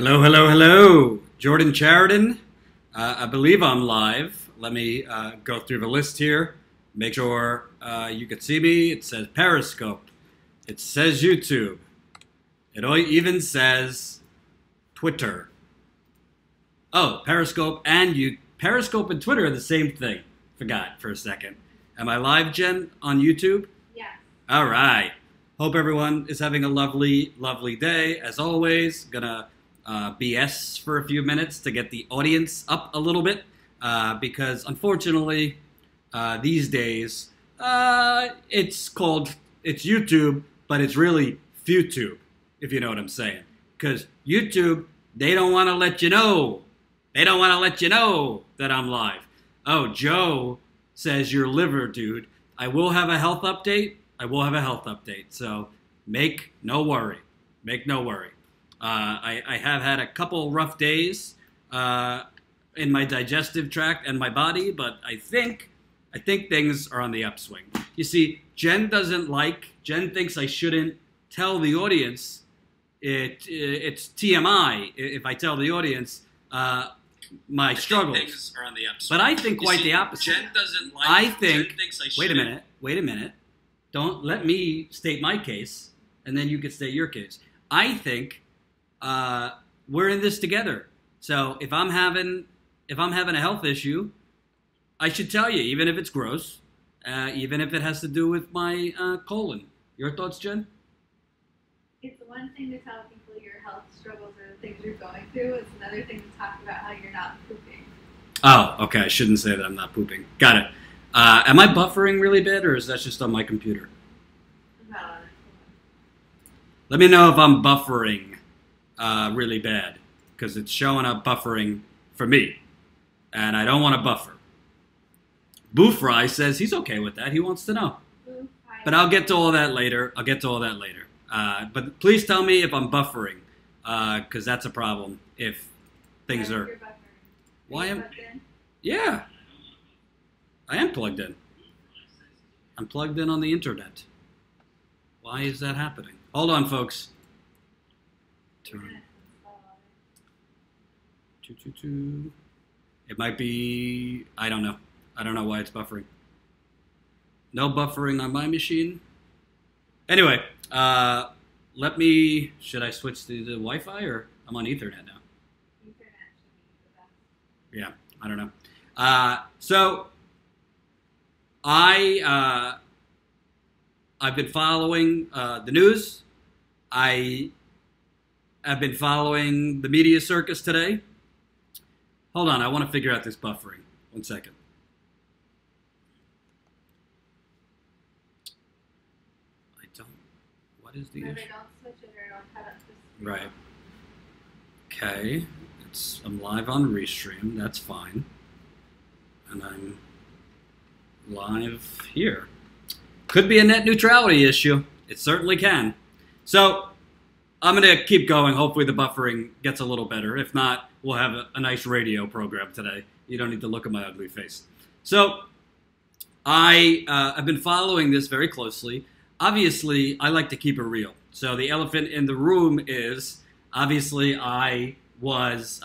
Hello, hello, hello. Jordan Chariton. I believe I'm live. Let me go through the list here. Make sure you can see me. It says Periscope. It says YouTube. It even says Twitter. Oh, Periscope Periscope and Twitter are the same thing. Forgot for a second. Am I live, Jen, on YouTube? Yeah. All right. Hope everyone is having a lovely, lovely day. As always, gonna BS for a few minutes to get the audience up a little bit because unfortunately these days it's YouTube, but it's really FewTube, if you know what I'm saying. Because YouTube, they don't want to let you know. They don't want to let you know that I'm live. Oh, Joe says your liver, dude. I will have a health update. So make no worry. I have had a couple rough days in my digestive tract and my body, but I think things are on the upswing. You see, Jen thinks I shouldn't tell the audience it's TMI if I tell the audience my struggles. Things are on the upswing. But I think quite the opposite. Jen doesn't like. Jen thinks I shouldn't. Wait a minute. Don't let me state my case, and then you can state your case. I think we're in this together. So if I'm having a health issue, I should tell you, even if it's gross, even if it has to do with my colon. Your thoughts, Jen? It's one thing to tell people your health struggles or the things you're going through. It's another thing to talk about how you're not pooping. Oh, okay. I shouldn't say that I'm not pooping. Got it. Am I buffering really bad, or is that just on my computer? No. Let me know if I'm buffering really bad, because it's showing up buffering for me, and I don't want to buffer. Boofry says he's okay with that. He wants to know. But I'll get to all that later. But please tell me if I'm buffering, because that's a problem if things are... Why am... Yeah. I am plugged in. I'm plugged in on the internet. Why is that happening? Hold on, folks. Turn. It might be... I don't know. I don't know why it's buffering. No buffering on my machine. Anyway, let me... Should I switch to the Wi-Fi, or I'm on Ethernet now? Ethernet should be the best. Yeah, I don't know. So... I've been following the news. I have been following the media circus today. Hold on, I want to figure out this buffering. 1 second. I don't... What is the issue? Don't switch it or it'll cut up this. Right. Okay. I'm live on Restream. That's fine. And I'm... live here. Could be a net neutrality issue. It certainly can. So I'm going to keep going. Hopefully the buffering gets a little better. If not, we'll have a nice radio program today. You don't need to look at my ugly face. So I've been following this very closely. Obviously, I like to keep it real. So the elephant in the room is, obviously, I was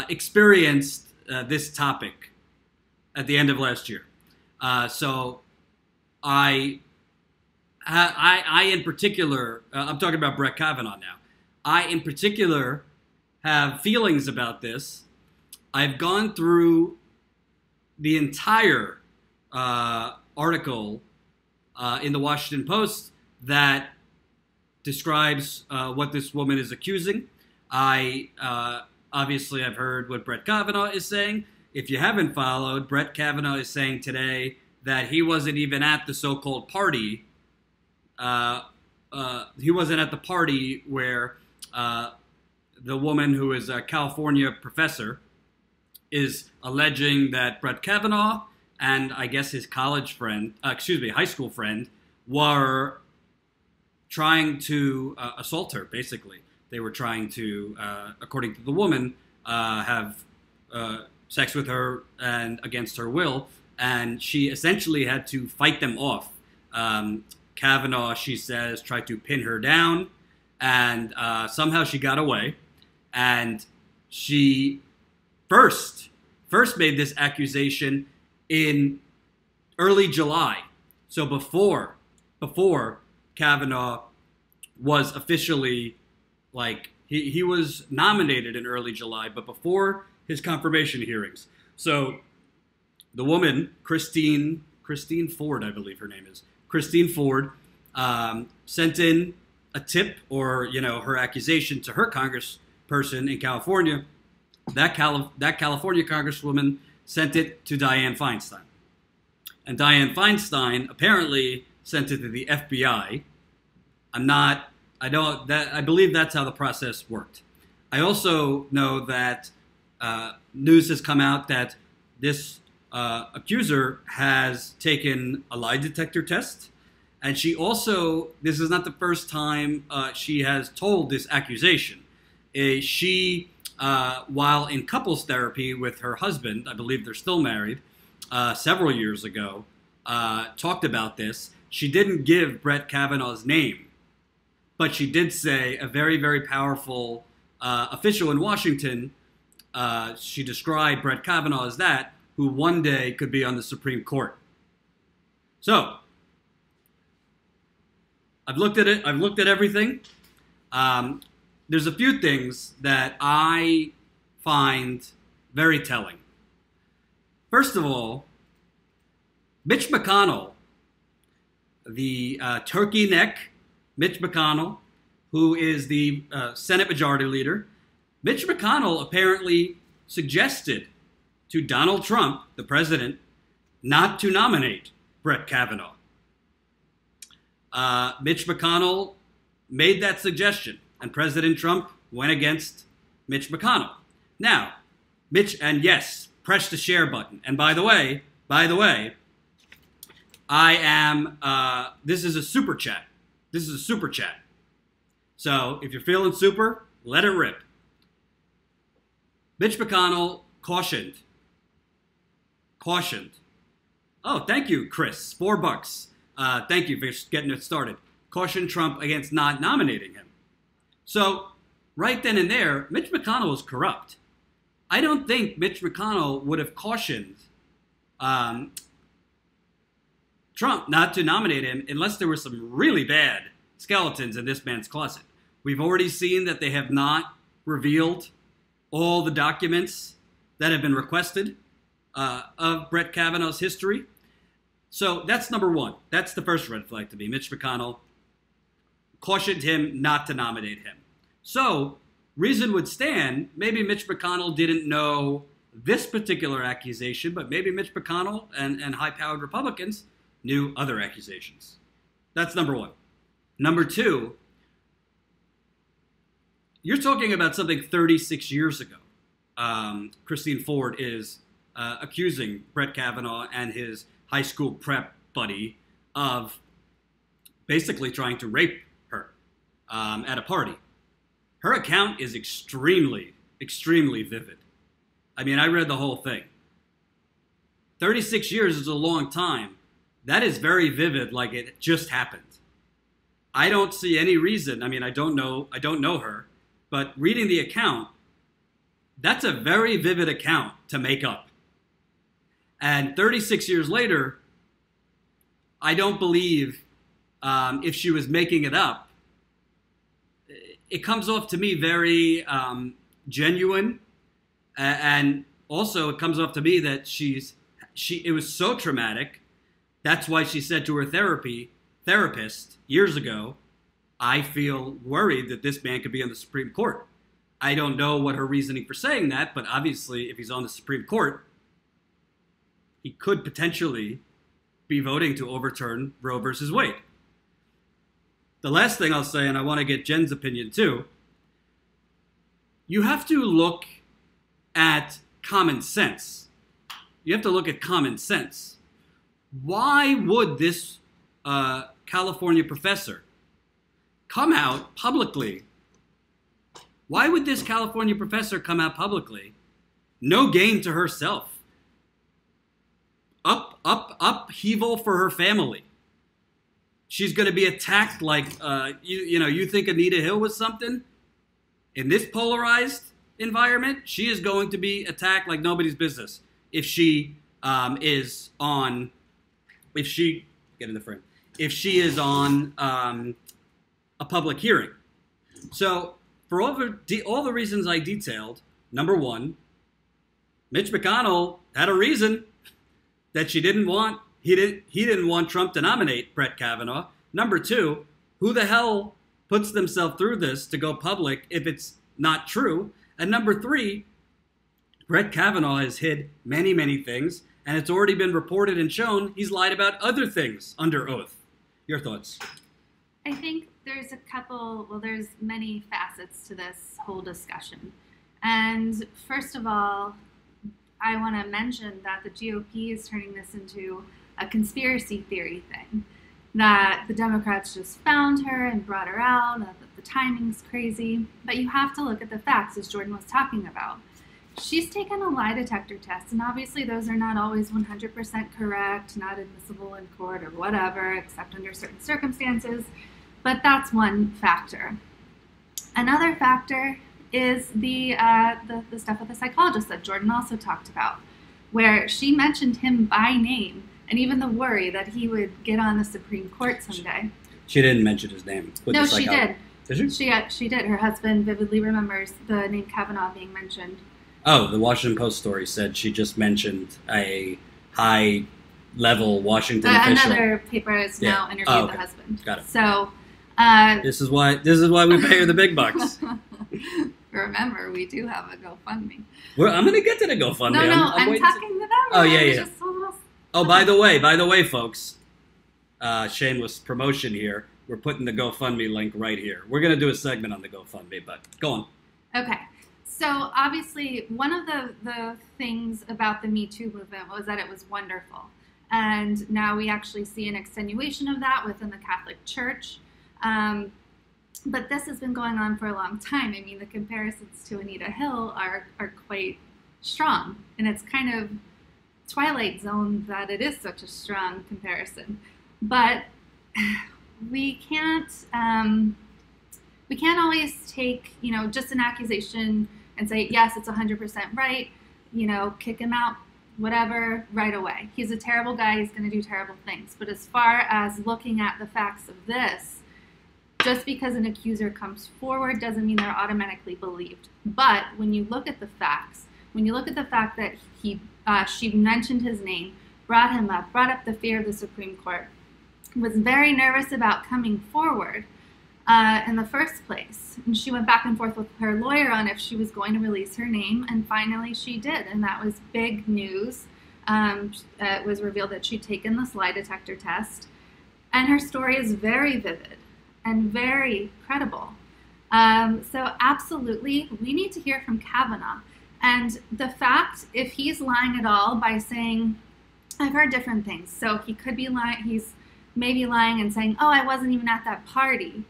experienced this topic at the end of last year. So I in particular, I'm talking about Brett Kavanaugh now. I in particular have feelings about this. I've gone through the entire article in the Washington Post that describes what this woman is accusing. Obviously I've heard what Brett Kavanaugh is saying. If you haven't followed, Brett Kavanaugh is saying today that he wasn't even at the so-called party. He wasn't at the party where the woman who is a California professor is alleging that Brett Kavanaugh and I guess his high school friend, were trying to assault her, basically. They were trying to, according to the woman, have... sex with her and against her will, and she essentially had to fight them off. Kavanaugh, she says, tried to pin her down, and somehow she got away. And she first made this accusation in early July, so before Kavanaugh was officially, like, he was nominated in early July, but before his confirmation hearings. So the woman, Christine Ford, I believe her name is, Christine Ford, sent in a tip, or, her accusation to her congressperson in California. That California congresswoman sent it to Dianne Feinstein. And Dianne Feinstein apparently sent it to the FBI. I believe that's how the process worked. I also know that news has come out that this accuser has taken a lie detector test. And she also, this is not the first time she has told this accusation. She, while in couples therapy with her husband, I believe they're still married, several years ago, talked about this. She didn't give Brett Kavanaugh's name, but she did say a very, very powerful official in Washington. She described Brett Kavanaugh as that, who one day could be on the Supreme Court. So, I've looked at it. I've looked at everything. There's a few things that I find very telling. First of all, Mitch McConnell, the turkey neck Mitch McConnell, who is the Senate Majority Leader, Mitch McConnell apparently suggested to Donald Trump, the president, not to nominate Brett Kavanaugh. Mitch McConnell made that suggestion, and President Trump went against Mitch McConnell. Now, yes, press the share button. And by the way, I am, this is a super chat. This is a super chat. So if you're feeling super, let it rip. Mitch McConnell cautioned. Oh, thank you, Chris. $4. Thank you for getting it started. Cautioned Trump against not nominating him. So, right then and there, Mitch McConnell was corrupt. I don't think Mitch McConnell would have cautioned Trump not to nominate him unless there were some really bad skeletons in this man's closet. We've already seen that they have not revealed all the documents that have been requested of Brett Kavanaugh's history. So that's number one. That's the first red flag to me. Mitch McConnell cautioned him not to nominate him. So reason would stand, maybe Mitch McConnell didn't know this particular accusation, but maybe Mitch McConnell and high-powered Republicans knew other accusations. That's number one. Number two, you're talking about something 36 years ago. Christine Ford is accusing Brett Kavanaugh and his high school prep buddy of basically trying to rape her at a party. Her account is extremely, extremely vivid. I mean, I read the whole thing. 36 years is a long time. That is very vivid, like it just happened. I don't see any reason. I mean, I don't know her, but reading the account, that's a very vivid account to make up. And 36 years later, I don't believe if she was making it up. It comes off to me very genuine, and also it comes off to me that it was so traumatic. That's why she said to her therapist years ago, I feel worried that this man could be on the Supreme Court. I don't know what her reasoning for saying that, but obviously if he's on the Supreme Court, he could potentially be voting to overturn Roe versus Wade. The last thing I'll say, and I want to get Jen's opinion too, you have to look at common sense. You have to look at common sense. Why would this California professor come out publicly? Why would this California professor come out publicly? No gain to herself. Upheaval for her family. she's going to be attacked like, you think Anita Hill was something? In this polarized environment, she is going to be attacked like nobody's business if she is on, get in the frame, if she is on a public hearing. So for all the reasons I detailed, number one, Mitch McConnell had a reason that he didn't want Trump to nominate Brett Kavanaugh. Number two, who the hell puts themselves through this to go public if it's not true? And number three, Brett Kavanaugh has hid many, many things, and it's already been reported and shown he's lied about other things under oath. Your thoughts? I think there's there's many facets to this whole discussion. And first of all, I want to mention that the GOP is turning this into a conspiracy theory thing, that the Democrats just found her and brought her out, that the timing's crazy. But you have to look at the facts, as Jordan was talking about. She's taken a lie detector test, and obviously those are not always 100% correct, not admissible in court or whatever, except under certain circumstances. But that's one factor. Another factor is the stuff with the psychologist that Jordan also talked about, where she mentioned him by name, and even the worry that he would get on the Supreme Court someday. She didn't mention his name. No, she did. Did she? She did. Her husband vividly remembers the name Kavanaugh being mentioned. Oh, the Washington Post story said she just mentioned a high-level Washington official. Another paper has now interviewed the husband. Got it. So this is why we pay her the big bucks. Remember, we do have a GoFundMe. I'm going to get to the GoFundMe. No, I'm talking to them. Oh, yeah. Oh, by the way, folks, shameless promotion here. We're putting the GoFundMe link right here. We're going to do a segment on the GoFundMe, but go on. Okay. So obviously, one of the things about the Me Too movement was that it was wonderful. And now we actually see an extenuation of that within the Catholic Church. But this has been going on for a long time. I mean, the comparisons to Anita Hill are quite strong. And it's kind of Twilight Zone that it is such a strong comparison. But we can't always take, just an accusation and say, yes, it's 100% right, kick him out, whatever, right away. He's a terrible guy. He's going to do terrible things. But as far as looking at the facts of this, just because an accuser comes forward doesn't mean they're automatically believed. But when you look at the facts, when you look at the fact that she mentioned his name, brought him up, brought up the fear of the Supreme Court, was very nervous about coming forward in the first place. And she went back and forth with her lawyer on if she was going to release her name, and finally she did, and that was big news. It was revealed that she'd taken this lie detector test, and her story is very vivid and very credible. So absolutely, we need to hear from Kavanaugh. And the fact, if he's lying at all by saying, I've heard different things, so he could be lying, he's maybe lying and saying, oh, I wasn't even at that party,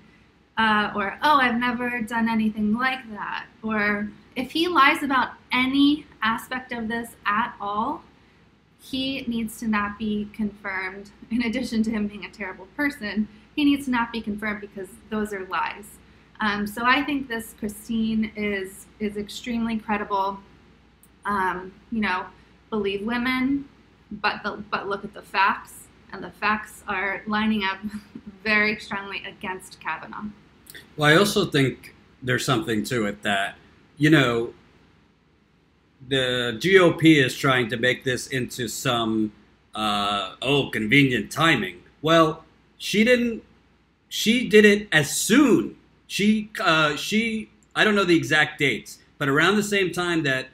or, oh, I've never done anything like that, or if he lies about any aspect of this at all, he needs to not be confirmed. In addition to him being a terrible person, he needs to not be confirmed because those are lies. So I think this Christine is extremely credible. Believe women, but look at the facts, and the facts are lining up very strongly against Kavanaugh. Well, I also think there's something to it that, the GOP is trying to make this into some, convenient timing. Well, she did it as soon. I don't know the exact dates, but around the same time that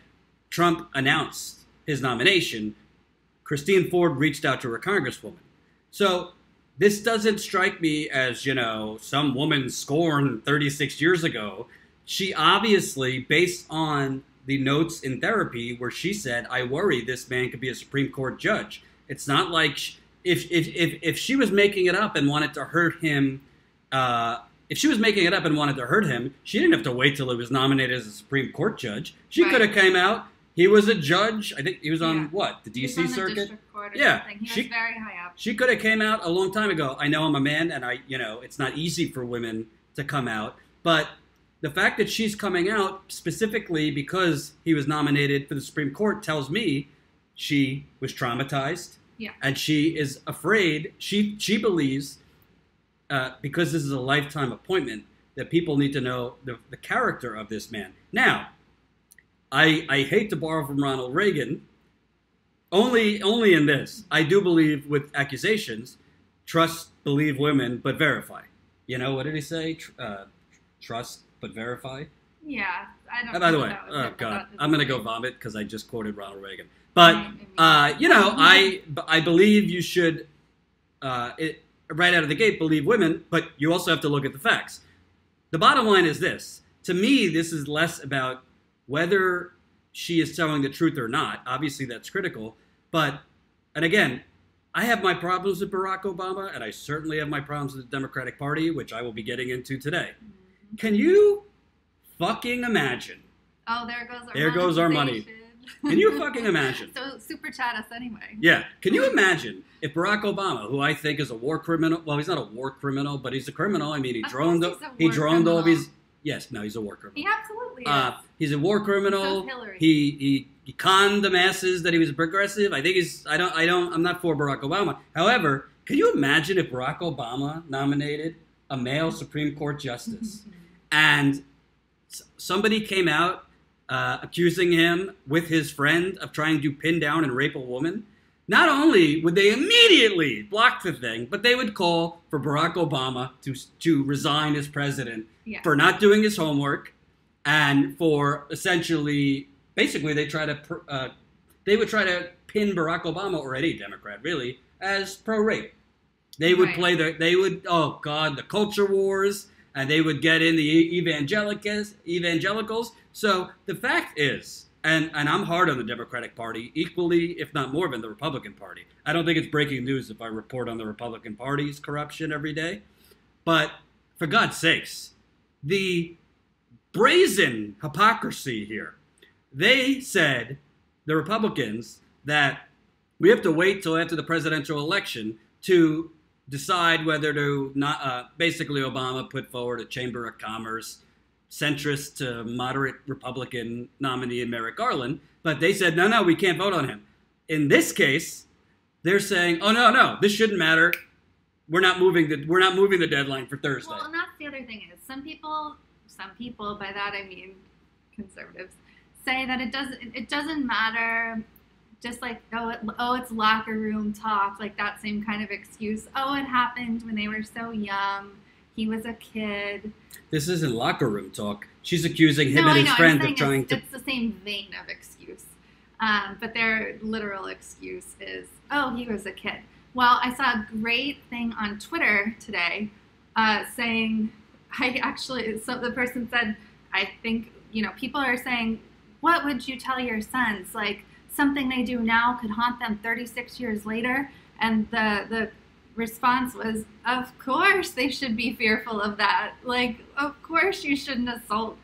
Trump announced his nomination, Christine Ford reached out to her congresswoman. So this doesn't strike me as, some woman scorned 36 years ago. She obviously, based on the notes in therapy where she said, I worry this man could be a Supreme Court judge. It's not like if she was making it up and wanted to hurt him, she didn't have to wait till he was nominated as a Supreme Court judge. She could have came out. He was a judge. I think he was on Yeah. what, the He was DC on the circuit? district court or Yeah, something. He she- was very high up. She could have came out a long time ago. I know I'm a man, and it's not easy for women to come out. But the fact that she's coming out specifically because he was nominated for the Supreme Court tells me she was traumatized. Yeah. And she is afraid. She believes, because this is a lifetime appointment, that people need to know the character of this man. Now, I hate to borrow from Ronald Reagan. Only in this. I do believe with accusations, trust, believe women, but verify. You know, what did he say? Trust, but verify. Yeah, I don't. By the know way, that was oh it, but God, that is I'm gonna go great. vomit because I just quoted Ronald Reagan. But I believe you should, right out of the gate, believe women. But you also have to look at the facts. The bottom line is this. To me, this is less about whether she is telling the truth or not. Obviously, that's critical. But, and again, I have my problems with Barack Obama, and I certainly have my problems with the Democratic Party, which I will be getting into today. Mm-hmm. Can you fucking imagine? Oh, There goes our money. Can you fucking imagine? So super chat us anyway. Yeah. Can you imagine if Barack Obama, who I think is a war criminal, well, he's not a war criminal, but he's a criminal. I mean, he Of droned course he's a war all of criminal. his. Yes, no, he's a war criminal. He absolutely is. He's a war So criminal. is Hillary. He conned the masses that he was progressive. I think I'm not for Barack Obama. However, can you imagine if Barack Obama nominated a male Supreme Court justice and somebody came out accusing him with his friend of trying to pin down and rape a woman? Not only would they immediately block the thing, but they would call for Barack Obama to resign as president Yeah. for not doing his homework and for basically they would try to pin Barack Obama, or any Democrat really, as pro-rape. They would Right. the culture wars, and they would get in the evangelicals. So the fact is, and I'm hard on the Democratic Party, equally, if not more, than the Republican Party. I don't think it's breaking news if I report on the Republican Party's corruption every day. But for God's sakes, the brazen hypocrisy here. They said, the Republicans, that we have to wait till after the presidential election to decide whether to not. Basically, Obama put forward a Chamber of Commerce centrist to moderate Republican nominee in Merrick Garland, but they said no, we can't vote on him. In this case, they're saying, oh no, this shouldn't matter. We're not moving the deadline for Thursday. Well, and that's the other thing is some people, by that I mean conservatives, say that it doesn't matter. Just like, it's locker room talk, like that same kind of excuse. Oh, it happened when they were so young. He was a kid. This isn't locker room talk. She's accusing him No, and I his know. friend I'm saying of trying to. It's the same vein of excuse. But their literal excuse is, oh, he was a kid. Well, I saw a great thing on Twitter today saying, so the person said, I think, people are saying, what would you tell your sons? Like, something they do now could haunt them 36 years later. And the response was, of course they should be fearful of that. Like, of course you shouldn't assault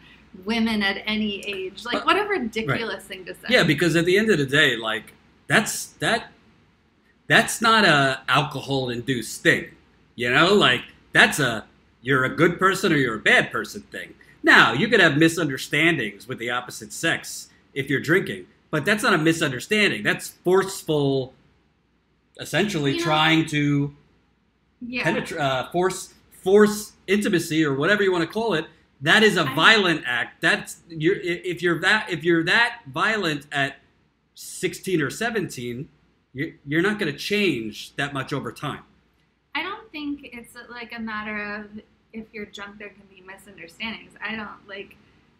women at any age. Like, what a ridiculous thing to say. Yeah, because at the end of the day, like, that's not a alcohol-induced thing. Like, that's you're a good person or you're a bad person thing. Now, you could have misunderstandings with the opposite sex if you're drinking, but that's not a misunderstanding. That's forceful, essentially trying to force intimacy or whatever you want to call it. That is a violent act. If you're that violent at 16 or 17, you're not going to change that much over time. I don't think it's like a matter of if you're drunk, there can be misunderstandings. I don't like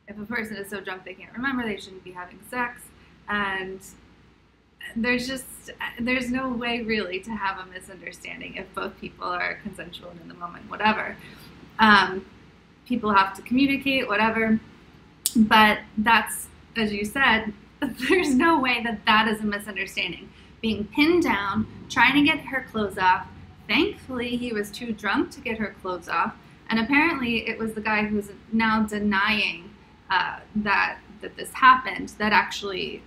if a person is so drunk they can't remember, they shouldn't be having sex, and there's no way really to have a misunderstanding if both people are consensual and in the moment, whatever. People have to communicate, whatever. But that's, as you said, there's no way that is a misunderstanding. Being pinned down, trying to get her clothes off. Thankfully, he was too drunk to get her clothes off. And apparently it was the guy who's now denying that this happened that actually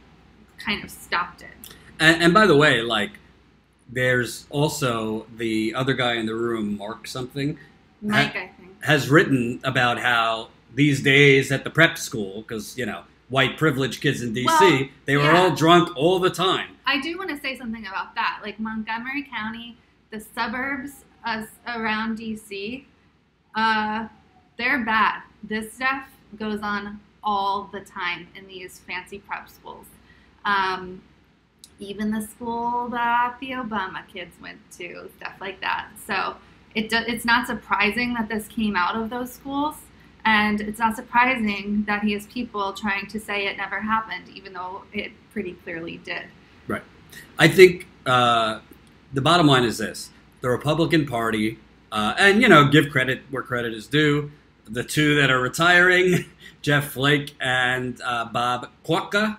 kind of stopped it. And by the way, like, there's also the other guy in the room, Mark something, Mike, I think, has written about how these days at the prep school, because, you know, white privileged kids in D.C., they were all drunk all the time. I do want to say something about that. Like Montgomery County, the suburbs around D.C., they're bad. This stuff goes on all the time in these fancy prep schools. Even the school that the Obama kids went to, stuff like that. So it's not surprising that this came out of those schools, and it's not surprising that he has people trying to say it never happened, even though it pretty clearly did. Right. I think the bottom line is this. The Republican Party, and, you know, give credit where credit is due, the two that are retiring, Jeff Flake and Bob Corker,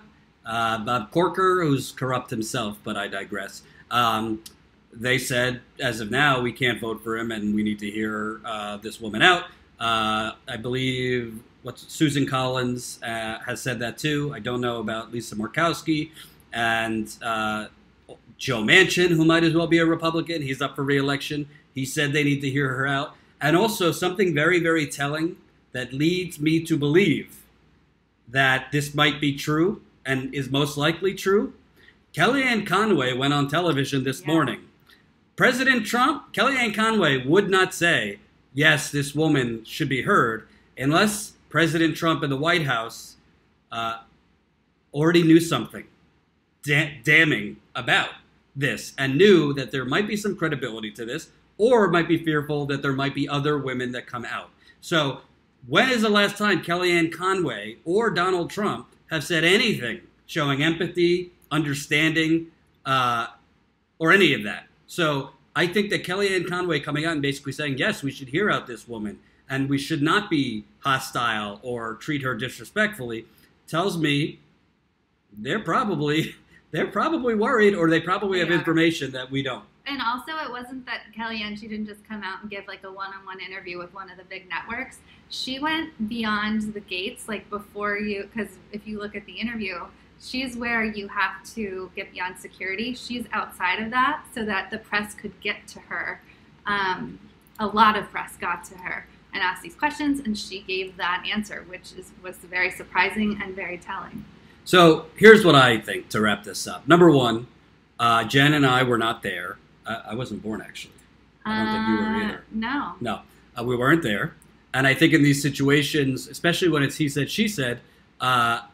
who's corrupt himself, but I digress. They said, as of now, we can't vote for him, and we need to hear this woman out. I believe Susan Collins has said that too. I don't know about Lisa Murkowski and Joe Manchin, who might as well be a Republican. He's up for re-election. He said they need to hear her out. And also something very, very telling that leads me to believe that this might be true and is most likely true. Kellyanne Conway went on television this morning. President Trump, Kellyanne Conway would not say, yes, this woman should be heard, unless President Trump and the White House already knew something damning about this and knew that there might be some credibility to this, or might be fearful that there might be other women that come out. So when is the last time Kellyanne Conway or Donald Trump have said anything showing empathy, understanding, or any of that? So I think that Kellyanne Conway coming out and basically saying, yes, we should hear out this woman and we should not be hostile or treat her disrespectfully, tells me they're probably worried, or they probably have information that we don't. And also, it wasn't that Kellyanne, she didn't just come out and give like a one-on-one interview with one of the big networks. She went beyond the gates, like before you, because if you look at the interview, she's where you have to get beyond security. She's outside of that so that the press could get to her. A lot of press got to her and asked these questions, and she gave that answer, which was very surprising and very telling. So here's what I think to wrap this up. Number one, Jen and I were not there. I wasn't born, actually. I don't think you were either. No, we weren't there. And I think in these situations, especially when it's he said, she said,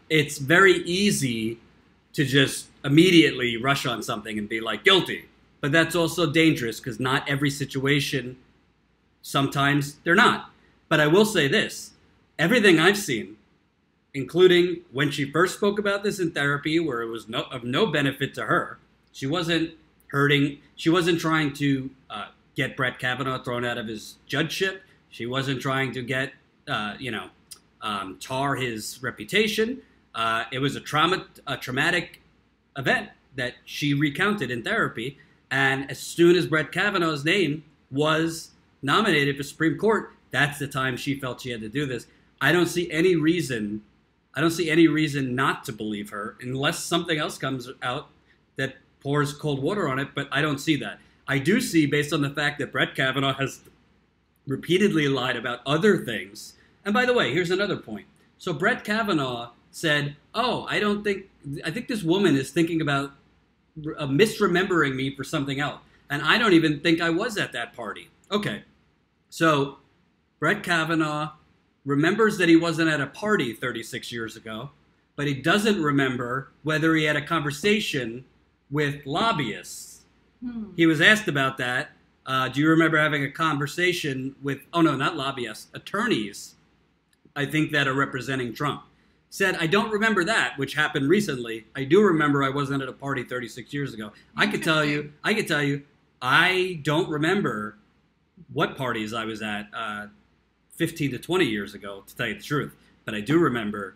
it's very easy to just immediately rush on something and be like guilty. But that's also dangerous because not every situation, sometimes they're not. But I will say this, everything I've seen, including when she first spoke about this in therapy where it was of no benefit to her, she wasn't hurting, she wasn't trying to get Brett Kavanaugh thrown out of his judgeship. She wasn't trying to get, tar his reputation. It was a traumatic event that she recounted in therapy. And as soon as Brett Kavanaugh's name was nominated for Supreme Court, that's the time she felt she had to do this. I don't see any reason not to believe her unless something else comes out that pours cold water on it, but I don't see that. I do see, based on the fact that Brett Kavanaugh has repeatedly lied about other things. And by the way, here's another point. So Brett Kavanaugh said, I think this woman is thinking about misremembering me for something else. And I don't even think I was at that party. Okay, so Brett Kavanaugh remembers that he wasn't at a party 36 years ago, but he doesn't remember whether he had a conversation with lobbyists. He was asked about that. Do you remember having a conversation with, not lobbyists, attorneys, I think, that are representing Trump? Said, I don't remember that, which happened recently. I do remember I wasn't at a party 36 years ago. I could tell you, I don't remember what parties I was at 15 to 20 years ago, to tell you the truth. But I do remember,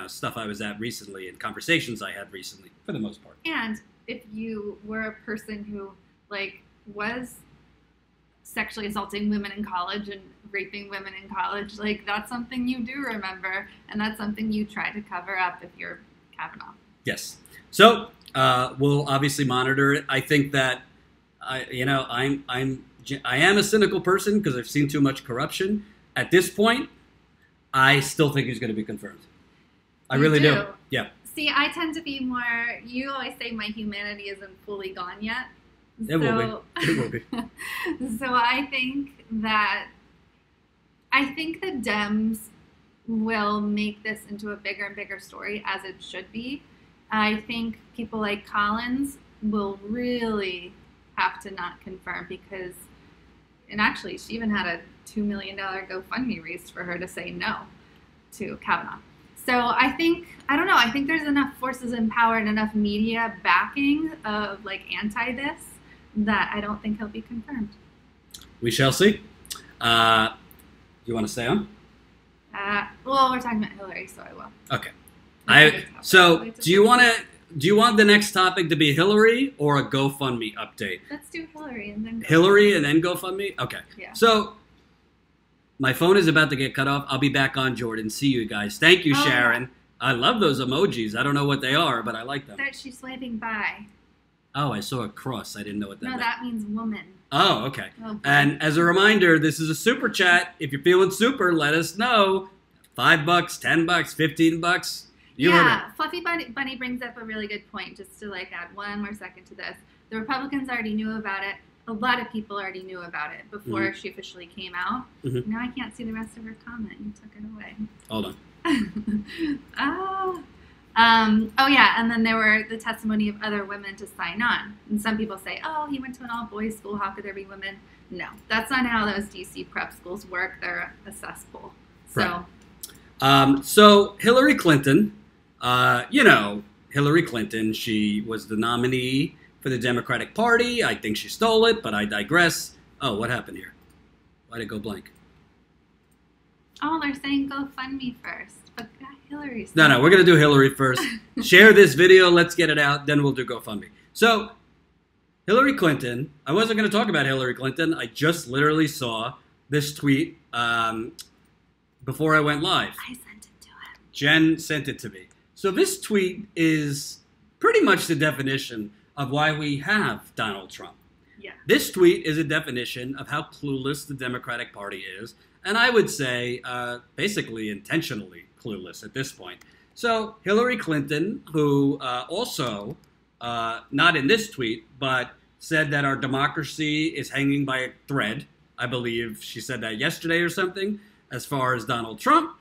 stuff I was at recently and conversations I had recently, for the most part. And if you were a person who, was sexually assaulting women in college and raping women in college, that's something you do remember, and that's something you try to cover up if you're Kavanaugh. Yes. So we'll obviously monitor it. I think that I am a cynical person because I've seen too much corruption. At this point, I still think he's going to be confirmed. I really do. Yeah. See, I tend to be more. You always say my humanity isn't fully gone yet. It will be. It will be. So I think the Dems will make this into a bigger and bigger story, as it should be. I think people like Collins will really have to not confirm because, and actually, she even had a $2 million GoFundMe raised for her to say no to Kavanaugh. So I think there's enough forces in power and enough media backing of like anti this that I don't think he'll be confirmed. We shall see. You want to stay on? Well, we're talking about Hillary, so I will. Okay. Do you want the next topic to be Hillary or a GoFundMe update? Let's do Hillary and then GoFundMe? Okay. Yeah. So my phone is about to get cut off. I'll be back on, Jordan. See you guys. Thank you, Sharon. Yeah. I love those emojis. I don't know what they are, but I like them. That she's swiping by. Oh, I saw a cross. I didn't know what that meant. No, that means woman. Oh, okay. Oh, and as a reminder, this is a super chat. If you're feeling super, let us know. $5, $10, $15. You heard it. Fluffy Bunny brings up a really good point. Just to like add one more second to this, the Republicans already knew about it. A lot of people already knew about it before she officially came out. Mm-hmm. Now I can't see the rest of her comment. You took it away. Hold on. Oh yeah, and then there were the testimony of other women to sign on. And some people say, oh, he went to an all-boys school. How could there be women? No, that's not how those DC prep schools work. They're a cesspool. So, right. So Hillary Clinton, Hillary Clinton, she was the nominee for the Democratic Party. I think she stole it, but I digress. Oh, what happened here? Why'd it go blank? Oh, they're saying GoFundMe first. But Hillary's. No, we're going to do Hillary first. Share this video. Let's get it out. Then we'll do GoFundMe. So, Hillary Clinton. I wasn't going to talk about Hillary Clinton. I just literally saw this tweet before I went live. I sent it to him. Jen sent it to me. So this tweet is pretty much the definition of why we have Donald Trump. Yeah. This tweet is a definition of how clueless the Democratic Party is. And I would say basically intentionally clueless at this point. So Hillary Clinton, who also, not in this tweet, but said that our democracy is hanging by a thread. I believe she said that yesterday or something, as far as Donald Trump.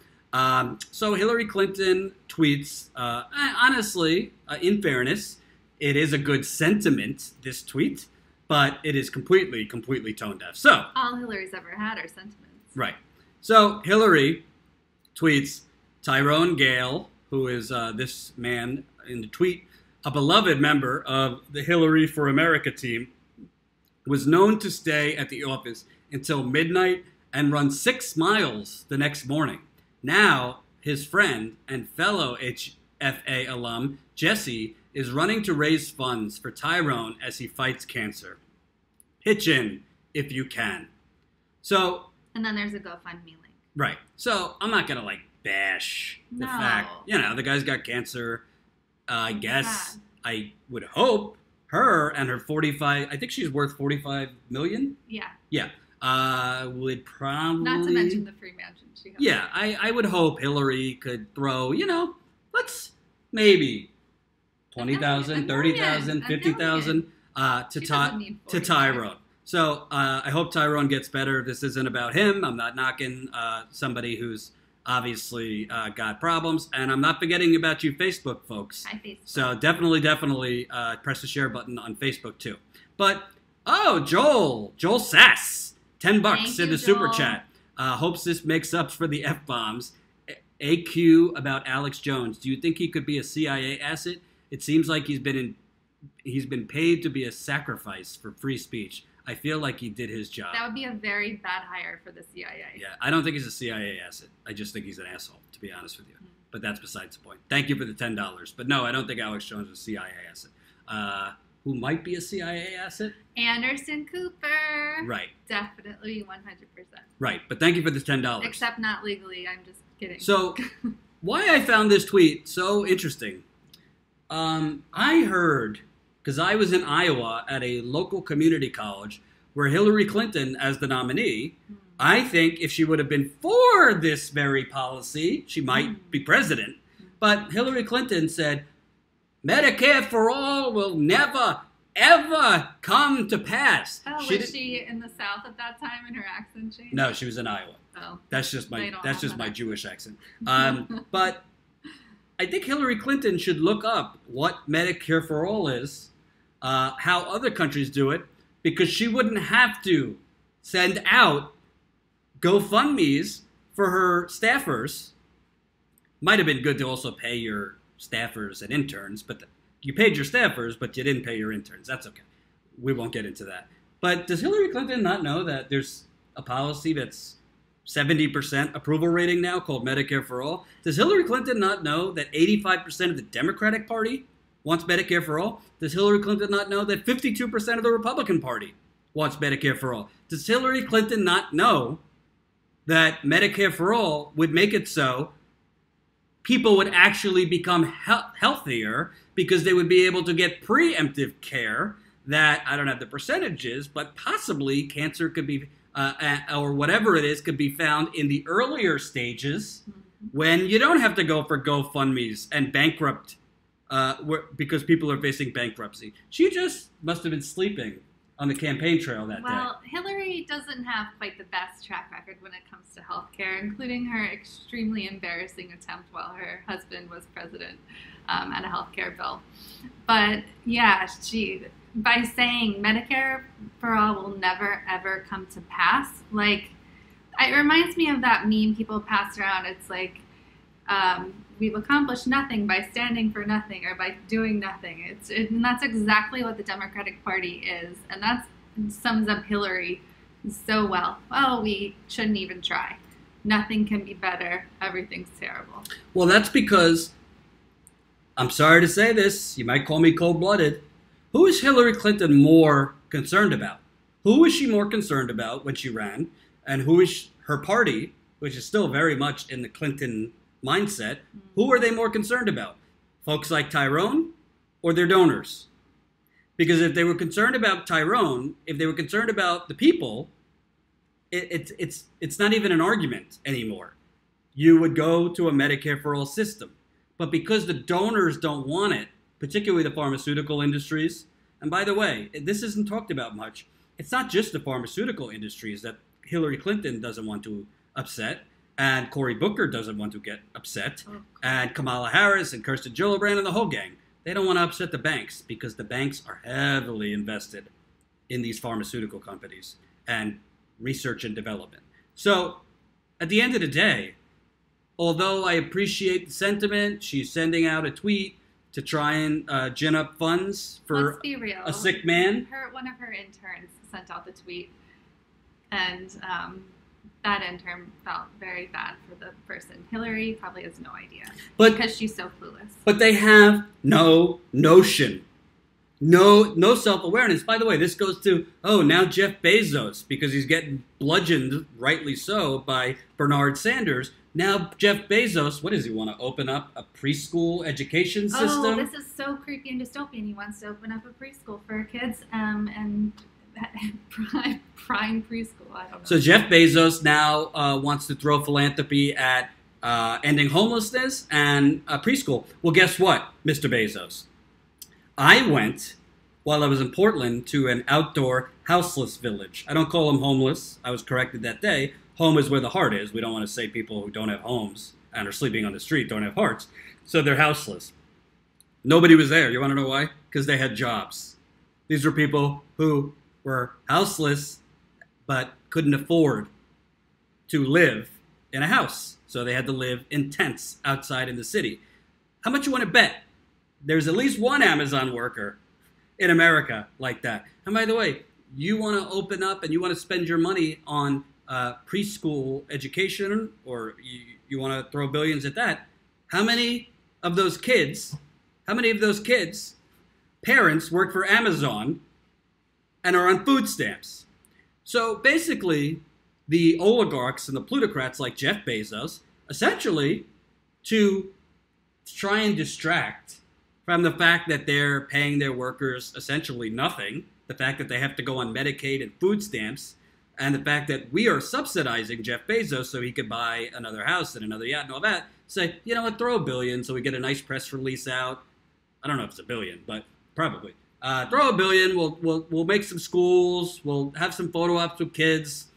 So Hillary Clinton tweets, honestly, in fairness, it is a good sentiment, this tweet, but it is completely tone deaf. So all Hillary's ever had are sentiments. Right. So Hillary tweets, Tyrone Gale, who is this man in the tweet, a beloved member of the Hillary for America team, was known to stay at the office until midnight and run 6 miles the next morning. Now, his friend and fellow HFA alum, Jesse, is running to raise funds for Tyrone as he fights cancer. Pitch in if you can. So... And then there's a GoFundMe link. Right. So I'm not going to bash the fact, the guy's got cancer. I guess I would hope her and her 45, I think she's worth 45 million. Yeah. Yeah. Would probably. Not to mention the free mansion she has. Yeah. I would hope Hillary could throw, let's maybe 20,000, 30,000, 50,000 to Tyrone. So I hope Tyrone gets better. This isn't about him. I'm not knocking somebody who's obviously got problems. And I'm not forgetting about you Facebook folks. Hi, Facebook. So definitely press the share button on Facebook too. But, Joel Sass, $10 in the super chat. Hopes this makes up for the F-bombs. AQ about Alex Jones. Do you think he could be a CIA asset? It seems like he's been paid to be a sacrifice for free speech. I feel like he did his job. That would be a very bad hire for the CIA. Yeah, I don't think he's a CIA asset. I just think he's an asshole, to be honest with you. But that's besides the point. Thank you for the $10. But no, I don't think Alex Jones is a CIA asset. Who might be a CIA asset? Anderson Cooper. Right. Definitely 100%. Right, but thank you for the $10. Except not legally. I'm just kidding. So, why I found this tweet so interesting. I heard, because I was in Iowa at a local community college where Hillary Clinton, as the nominee, I think if she would have been for this very policy, she might be president. But Hillary Clinton said, Medicare for all will never, ever come to pass. Oh, was she in the South at that time and her accent changed? No, she was in Iowa. Oh, that's just my Jewish accent. But I think Hillary Clinton should look up what Medicare for all is, how other countries do it, because she wouldn't have to send out GoFundMes for her staffers. Might have been good to also pay your staffers and interns, but you paid your staffers, but you didn't pay your interns. That's okay. We won't get into that. But does Hillary Clinton not know that there's a policy that's 70% approval rating now called Medicare for All? Does Hillary Clinton not know that 85% of the Democratic Party wants Medicare for All? Does Hillary Clinton not know that 52% of the Republican Party wants Medicare for All? Does Hillary Clinton not know that Medicare for All would make it so people would actually become healthier because they would be able to get preemptive care that, I don't have the percentages, but possibly cancer could be, or whatever it is, could be found in the earlier stages when you don't have to go for GoFundMes and bankrupt because people are facing bankruptcy. She just must have been sleeping on the campaign trail that day. Well, Hillary doesn't have quite the best track record when it comes to healthcare, including her extremely embarrassing attempt while her husband was president at a healthcare bill. But yeah, by saying Medicare for all will never ever come to pass, like, it reminds me of that meme people pass around. It's like, we've accomplished nothing by standing for nothing or by doing nothing. And that's exactly what the Democratic Party is. And that sums up Hillary so well. Oh, we shouldn't even try. Nothing can be better. Everything's terrible. Well, that's because, I'm sorry to say this, you might call me cold-blooded. Who is Hillary Clinton more concerned about? Who is she more concerned about when she ran? And who is her party, which is still very much in the Clinton mindset, who are they more concerned about? Folks like Tyrone or their donors? Because if they were concerned about Tyrone, if they were concerned about the people, it's not even an argument anymore. You would go to a Medicare for all system. But because the donors don't want it, particularly the pharmaceutical industries, and by the way, this isn't talked about much, it's not just the pharmaceutical industries that Hillary Clinton doesn't want to upset, and Cory Booker doesn't want to get upset, and Kamala Harris and Kirsten Gillibrand and the whole gang. They don't want to upset the banks because the banks are heavily invested in these pharmaceutical companies and research and development. So at the end of the day, although I appreciate the sentiment, she's sending out a tweet to try and gin up funds for Let's be real. A sick man. One of her interns sent out the tweet, and that intern felt very bad for the person. Hillary probably has no idea because she's so clueless. But they have no notion, no self-awareness. By the way, this goes to, now Jeff Bezos, because he's getting bludgeoned, rightly so, by Bernard Sanders. Now Jeff Bezos, what does he want to open up? A preschool education system? Oh, this is so creepy and dystopian. He wants to open up a preschool for kids and prime preschool. I don't know. So Jeff Bezos now wants to throw philanthropy at ending homelessness and preschool. Well, guess what, Mr. Bezos? I went, while I was in Portland, to an outdoor houseless village. I don't call them homeless. I was corrected that day. Home is where the heart is. We don't want to say people who don't have homes and are sleeping on the street don't have hearts. So they're houseless. Nobody was there. You want to know why? Because they had jobs. These were people who were houseless but couldn't afford to live in a house. So they had to live in tents outside in the city. How much you want to bet? There's at least one Amazon worker in America like that. And by the way, you want to open up and you want to spend your money on preschool education, or you want to throw billions at that. How many of those kids, parents work for Amazon and are on food stamps? So basically, the oligarchs and the plutocrats like Jeff Bezos, essentially, to try and distract from the fact that they're paying their workers essentially nothing, the fact that they have to go on Medicaid and food stamps, and the fact that we are subsidizing Jeff Bezos so he could buy another house and another yacht and all that, say, you know what, throw $1 billion so we get a nice press release out. I don't know if it's $1 billion, but probably. Throw $1 billion, we'll make some schools, we'll have some photo ops with kids,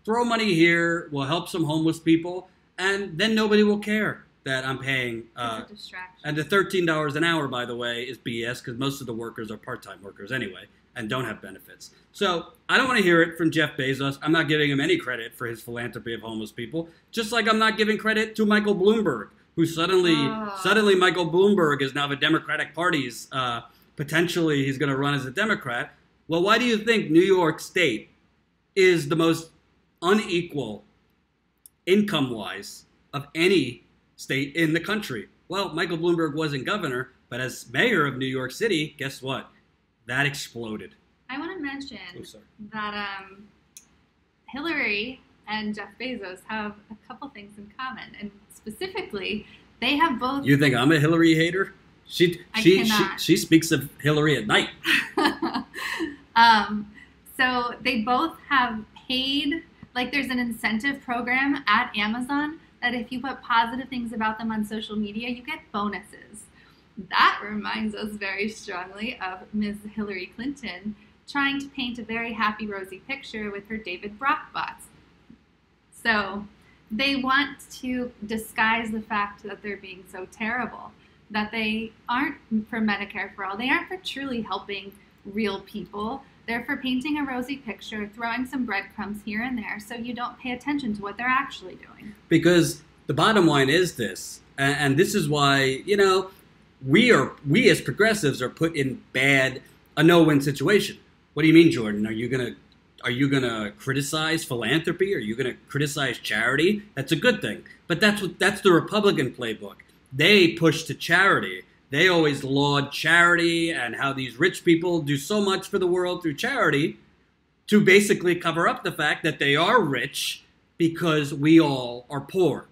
throw money here, we'll help some homeless people, and then nobody will care that I'm paying. It's a distraction. And the $13 an hour, by the way, is BS because most of the workers are part-time workers anyway and don't have benefits. So I don't want to hear it from Jeff Bezos. I'm not giving him any credit for his philanthropy of homeless people, just like I'm not giving credit to Michael Bloomberg, who suddenly Michael Bloomberg is now the Democratic Party's, potentially he's going to run as a Democrat. Well, why do you think New York State is the most unequal income-wise of any state in the country? Well, Michael Bloomberg wasn't governor, but as mayor of New York City, guess what? That exploded. I want to mention that Hillary and Jeff Bezos have a couple things in common, and specifically, they have both. You think I'm a Hillary hater? She speaks of Hillary at night. So they both have paid, like there's an incentive program at Amazon that if you put positive things about them on social media, you get bonuses. That reminds us very strongly of Ms. Hillary Clinton trying to paint a very happy, rosy picture with her David Brock bots. So they want to disguise the fact that they're being so terrible, that they aren't for Medicare for all. They aren't for truly helping real people. They're for painting a rosy picture, throwing some breadcrumbs here and there so you don't pay attention to what they're actually doing. Because the bottom line is this, and this is why, you know, we as progressives are put in a no-win situation. What do you mean, Jordan? Are you gonna criticize philanthropy? Are you gonna criticize charity? That's a good thing. But that's the Republican playbook. They push to charity. They always laud charity and how these rich people do so much for the world through charity to basically cover up the fact that they are rich because we all are poor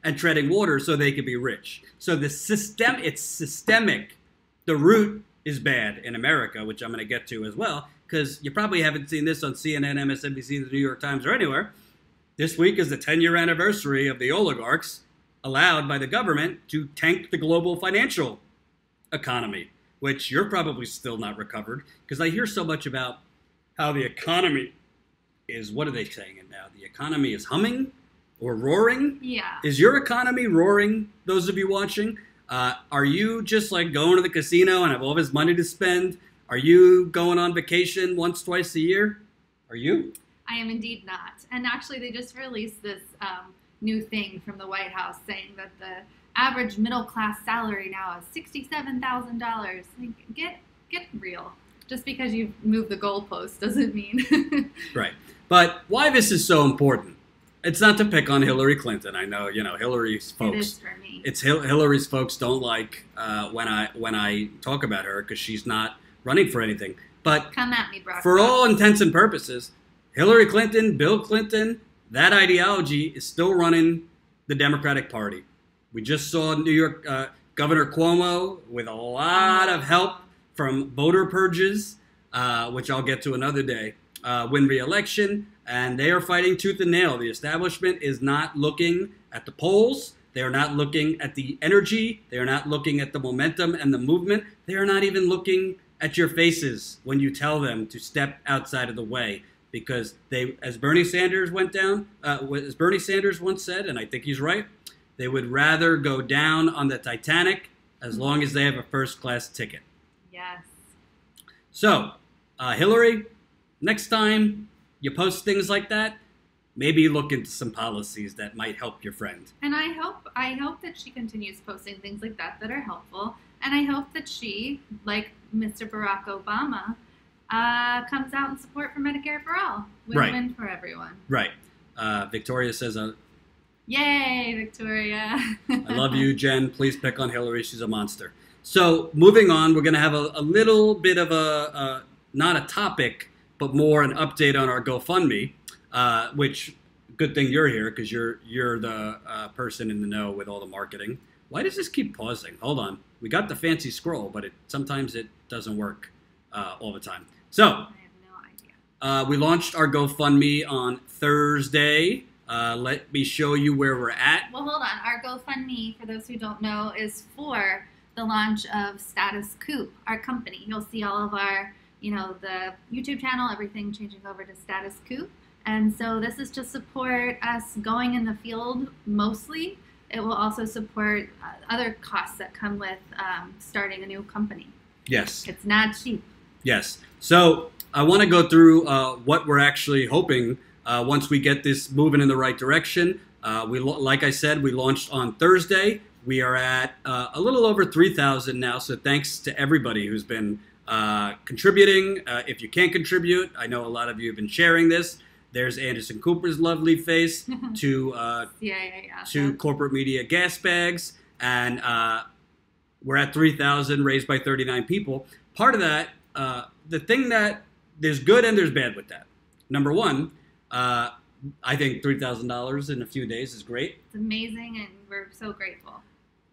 and treading water so they can be rich. So it's systemic. The root is bad in America, which I'm going to get to as well, because you probably haven't seen this on CNN, MSNBC, the New York Times, or anywhere. This week is the 10-year anniversary of the oligarchs allowed by the government to tank the global financial economy, which you're probably still not recovered, because I hear so much about how the economy is, what are they saying it now? The economy is humming or roaring? Yeah. Is your economy roaring, those of you watching? Are you just like going to the casino and have all this money to spend? Are you going on vacation once, twice a year? Are you? I am indeed not. And actually, they just released this new thing from the White House saying that the average middle class salary now is $67,000. Like, get real. Just because you've moved the goalpost doesn't mean. Right. But why this is so important? It's not to pick on Hillary Clinton. I know, Hillary's folks. It is for me. It's Hillary's folks don't like when I talk about her because she's not running for anything. But come at me, Brock. For all intents and purposes, Hillary Clinton, Bill Clinton, that ideology is still running the Democratic Party. We just saw New York Governor Cuomo with a lot of help from voter purges, which I'll get to another day, win re-election. And they are fighting tooth and nail. The establishment is not looking at the polls. They are not looking at the energy. They are not looking at the momentum and the movement. They are not even looking at your faces when you tell them to step outside of the way. Because they, as Bernie Sanders once said, and I think he's right, they would rather go down on the Titanic as long as they have a first-class ticket. Yes. So, Hillary, next time you post things like that, maybe look into some policies that might help your friend. And I hope that she continues posting things like that are helpful. And I hope that she, like Mr. Barack Obama, comes out in support for Medicare for all. Win-win for everyone. Right. Victoria says, yay, Victoria. I love you, Jen. Please pick on Hillary. She's a monster. So moving on, we're going to have a little bit of not a topic, but more an update on our GoFundMe, which, good thing you're here because you're the person in the know with all the marketing. Why does this keep pausing? Hold on. We got the fancy scroll, but sometimes it doesn't work all the time. So I have no idea. we launched our GoFundMe on Thursday. Let me show you where we're at. Well, hold on. Our GoFundMe, for those who don't know, is for the launch of Status Coup, our company. You'll see all of our, the YouTube channel, everything changing over to Status Coup. And so this is to support us going in the field mostly. It will also support other costs that come with starting a new company. Yes. It's not cheap. Yes. So I want to go through what we're actually hoping once we get this moving in the right direction. Like I said, we launched on Thursday. We are at a little over 3,000 now. So thanks to everybody who's been contributing. If you can't contribute, I know a lot of you have been sharing this. There's Anderson Cooper's lovely face to corporate media gas bags. And we're at 3,000 raised by 39 people. Part of that, the thing that there's good and there's bad with that. Number one, I think $3,000 in a few days is great. It's amazing, and we're so grateful.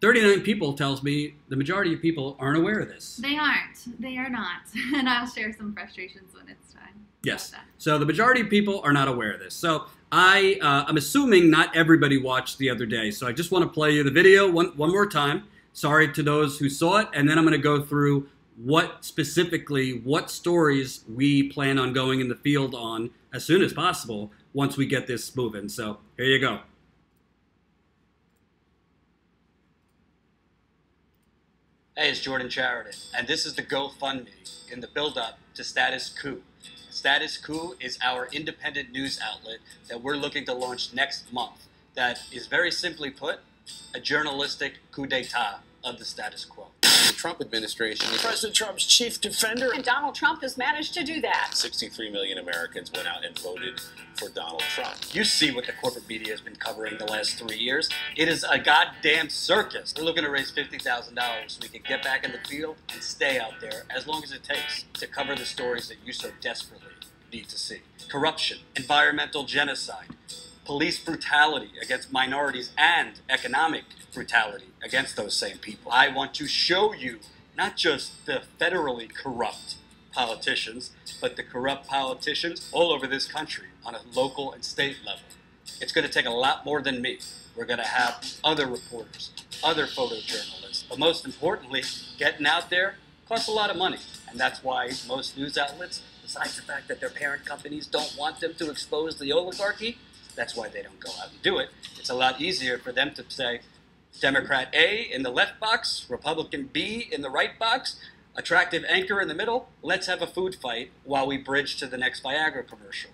39 people tells me the majority of people aren't aware of this. They aren't. They are not. And I'll share some frustrations when it's time. Yes. So the majority of people are not aware of this. So I'm assuming not everybody watched the other day. So I just want to play you the video one more time. Sorry to those who saw it. And then I'm going to go through what stories we plan on going in the field on as soon as possible once we get this moving. So here you go. Hey, it's Jordan Sheridan, and this is the GoFundMe in the build-up to Status Coup. Status Coup is our independent news outlet that we're looking to launch next month that is, very simply put, a journalistic coup d'etat of the status quo. The Trump administration is President Trump's chief defender. And Donald Trump has managed to do that. 63 million Americans went out and voted for Donald Trump. You see what the corporate media has been covering the last 3 years. It is a goddamn circus. We're looking to raise $50,000 so we can get back in the field and stay out there as long as it takes to cover the stories that you so desperately need to see. Corruption, environmental genocide, police brutality against minorities, and economic brutality against those same people. I want to show you not just the federally corrupt politicians, but the corrupt politicians all over this country on a local and state level. It's going to take a lot more than me. We're going to have other reporters, other photojournalists, but most importantly, getting out there costs a lot of money. And that's why most news outlets, besides the fact that their parent companies don't want them to expose the oligarchy, that's why they don't go out and do it. It's a lot easier for them to say, Democrat A in the left box, Republican B in the right box, attractive anchor in the middle, let's have a food fight while we bridge to the next Viagra commercial.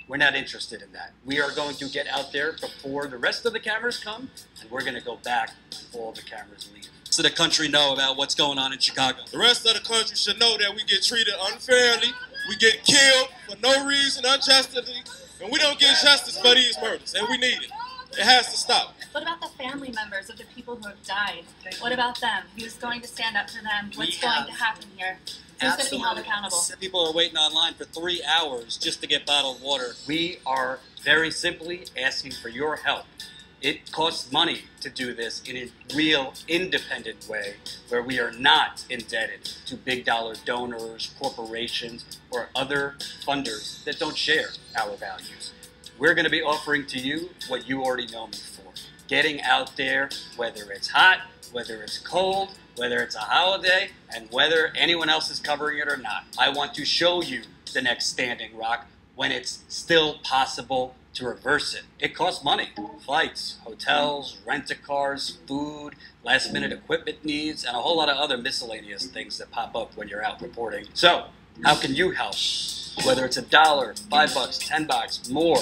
We're not interested in that. We are going to get out there before the rest of the cameras come, and we're going to go back when all the cameras leave. So the country know about what's going on in Chicago. The rest of the country should know that we get treated unfairly, we get killed for no reason, unjustly, and we don't get justice for these murders, and we need it. It has to stop. What about the family members of the people who have died? What about them? Who's going to stand up for them? What's going to happen here? Who's going to be held accountable? People are waiting online for 3 hours just to get bottled water. We are very simply asking for your help. It costs money to do this in a real independent way where we are not indebted to big dollar donors, corporations, or other funders that don't share our values. We're going to be offering to you what you already know me for. Getting out there, whether it's hot, whether it's cold, whether it's a holiday, and whether anyone else is covering it or not. I want to show you the next Standing Rock when it's still possible to reverse it. It costs money. Flights, hotels, rent-a-cars, food, last-minute equipment needs, and a whole lot of other miscellaneous things that pop up when you're out reporting. So, how can you help? Whether it's $1, $5, $10, more.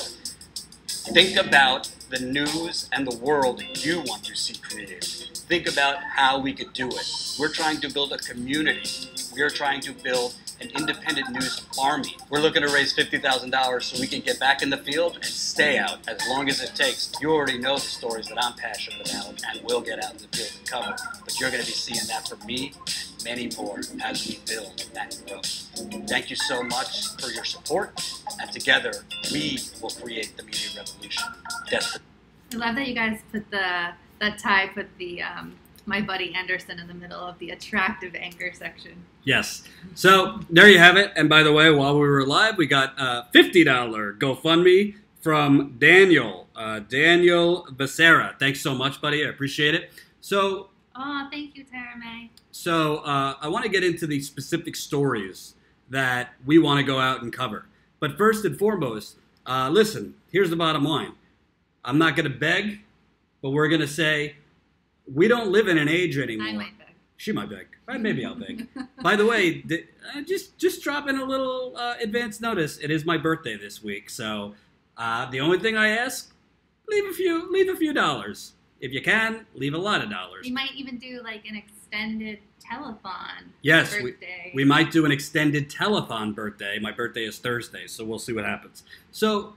Think about the news and the world you want to see created. Think about how we could do it. We're trying to build a community. We're trying to build an independent news army. We're looking to raise $50,000 so we can get back in the field and stay out as long as it takes. You already know the stories that I'm passionate about and will get out in the field and cover, but you're going to be seeing that from me and many more as we build and grow. Thank you so much for your support, and together we will create the media revolution. I love that you guys put that Ty put the my buddy Anderson in the middle of the attractive anger section. Yes. So there you have it. And by the way, while we were live, we got a $50 GoFundMe from Daniel. Daniel Becerra. Thanks so much, buddy. I appreciate it. So, Thank you, Tara May. So I want to get into the specific stories that we want to go out and cover. But first and foremost, listen, here's the bottom line. I'm not going to beg, but we're going to say we don't live in an age anymore. I might beg. She might beg. Maybe I'll beg. By the way, just drop in a little advance notice. It is my birthday this week, so the only thing I ask, leave a few dollars. If you can, leave a lot of dollars. We might even do like an extended telethon birthday. We might do an extended telethon birthday. My birthday is Thursday, so we'll see what happens. So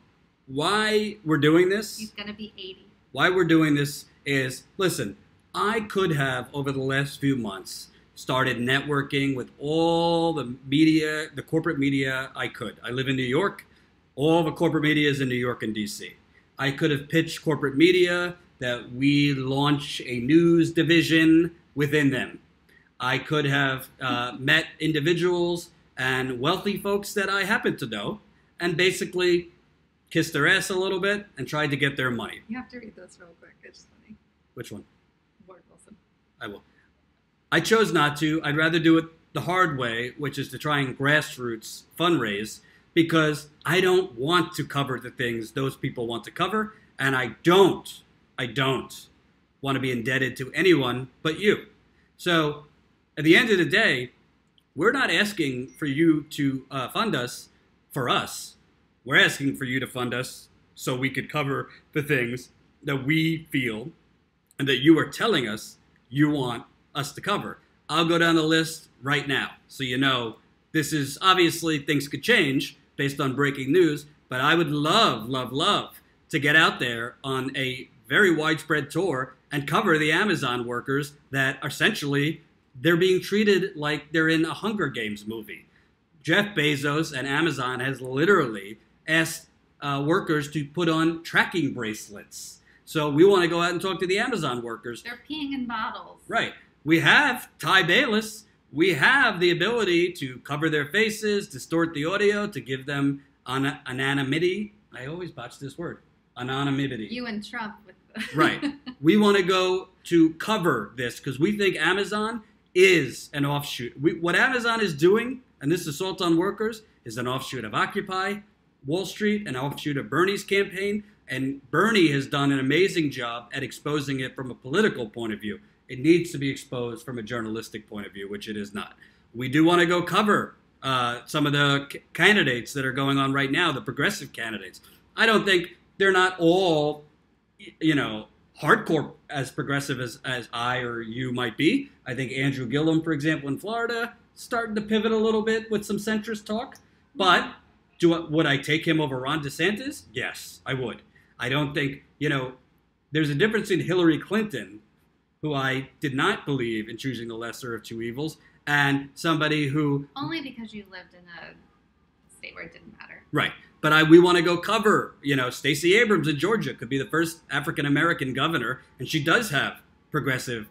why we're doing this? He's going to be 80. Why we're doing this is, listen, I could have, over the last few months, started networking with all the media, the corporate media I could. I live in New York. All the corporate media is in New York and D.C. I could have pitched corporate media that we launch a news division within them. I could have met individuals and wealthy folks that I happen to know and basically kissed their ass a little bit and tried to get their money. You have to read this real quick. It's funny. Which one? Ward Wilson. I will. I chose not to. I'd rather do it the hard way, which is to try and grassroots fundraise, because I don't want to cover the things those people want to cover, and I don't want to be indebted to anyone but you. So at the end of the day, we're not asking for you to fund us for us. We're asking for you to fund us so we could cover the things that we feel and that you are telling us you want us to cover. I'll go down the list right now. So you know, this is obviously things could change based on breaking news, but I would love to get out there on a very widespread tour and cover the Amazon workers that essentially they're being treated like they're in a Hunger Games movie. Jeff Bezos and Amazon has literally asked workers to put on tracking bracelets. So we want to go out and talk to the Amazon workers. They're peeing in bottles. Right. We have Ty Bayless. We have the ability to cover their faces, distort the audio, to give them anonymity. I always botch this word. Anonymity. You and Trump with the... Right. We want to go to cover this because we think Amazon is an offshoot. What Amazon is doing, and this assault on workers, is an offshoot of Occupy Wall Street, an offshoot of Bernie's campaign, and Bernie has done an amazing job at exposing it from a political point of view. It needs to be exposed from a journalistic point of view, which it is not. We do want to go cover some of the candidates that are going on right now, the progressive candidates. I don't think they're not all, hardcore as progressive as I or you might be. I think Andrew Gillum, for example, in Florida, starting to pivot a little bit with some centrist talk. But would I take him over Ron DeSantis? Yes, I would. I don't think, there's a difference in Hillary Clinton, who I did not believe in choosing the lesser of two evils, and somebody who... Only because you lived in a state where it didn't matter. Right. But we want to go cover, Stacey Abrams in Georgia could be the first African-American governor, and she does have progressive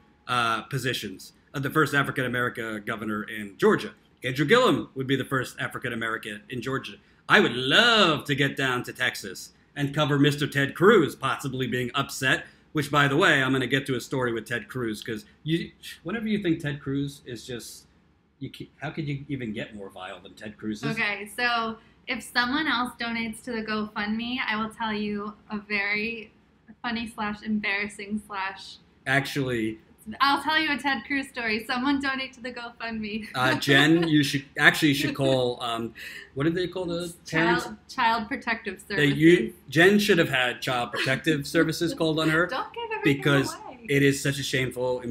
positions. The first African-American governor in Georgia. Andrew Gillum would be the first African-American in Georgia. I would love to get down to Texas and cover Mr. Ted Cruz possibly being upset, which, by the way, I'm going to get to a story with Ted Cruz, because whenever you think Ted Cruz is just, how could you even get more vile than Ted Cruz is? Okay, so if someone else donates to the GoFundMe, I will tell you a very funny / embarrassing / Actually... I'll tell you a Ted Cruz story. Someone donate to the GoFundMe. Jen, you should call, what did they call the parents? Child Protective Services. Jen should have had Child Protective Services called on her. Don't give everything because away. It is such a shameful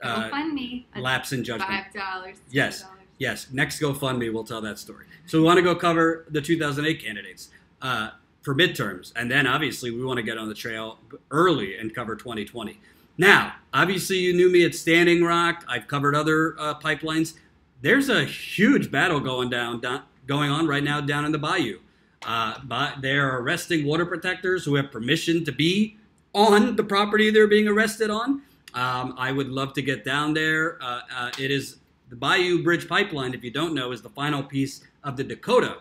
GoFundMe. Lapse in judgment. $5. Yes. Next GoFundMe, we'll tell that story. So we want to go cover the 2008 candidates for midterms. And then, obviously, we want to get on the trail early and cover 2020. Now, obviously, you knew me at Standing Rock. I've covered other pipelines. There's a huge battle going on right now down in the bayou. They're arresting water protectors who have permission to be on the property they're being arrested on. I would love to get down there. It is the Bayou Bridge Pipeline, if you don't know, is the final piece of the Dakota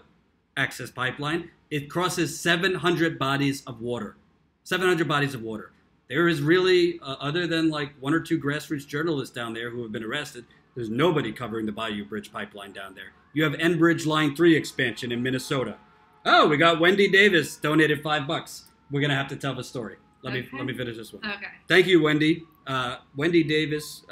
Access Pipeline. It crosses 700 bodies of water. 700 bodies of water. There is really, other than like one or two grassroots journalists down there who have been arrested, there's nobody covering the Bayou Bridge Pipeline down there. You have Enbridge Line 3 expansion in Minnesota. Oh, we got Wendy Davis donated $5. We're going to have to tell the story. Let me finish this one. Okay. Thank you, Wendy. Wendy Davis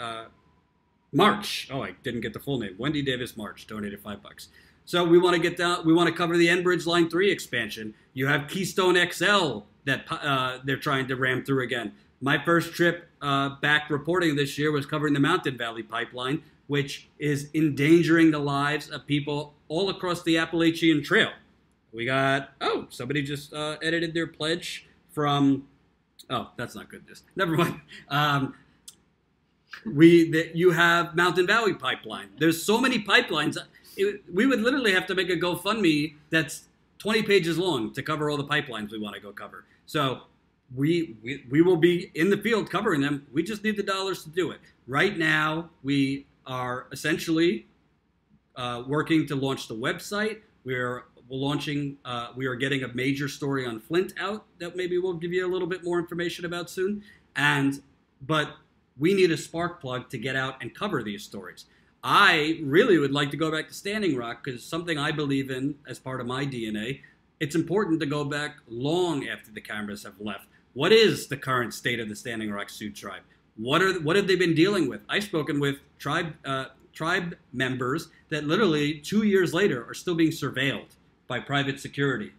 March. Oh, I didn't get the full name. Wendy Davis March donated $5. So we want to get down. We want to cover the Enbridge Line 3 expansion. You have Keystone XL that they're trying to ram through again. My first trip back reporting this year was covering the Mountain Valley Pipeline, which is endangering the lives of people all across the Appalachian Trail. We got, somebody just edited their pledge from, that's not good. Never mind. You have Mountain Valley Pipeline. There's so many pipelines. We would literally have to make a GoFundMe that's 20 pages long to cover all the pipelines we want to go cover. So we will be in the field covering them. We just need the dollars to do it. Right now, we are essentially working to launch the website. We're launching. We are getting a major story on Flint out that maybe we'll give you a little bit more information about soon. But we need a spark plug to get out and cover these stories. I really would like to go back to Standing Rock because something I believe in as part of my DNA. It's important to go back long after the cameras have left. What is the current state of the Standing Rock Sioux tribe? What have they been dealing with? I've spoken with tribe members that literally 2 years later are still being surveilled by private security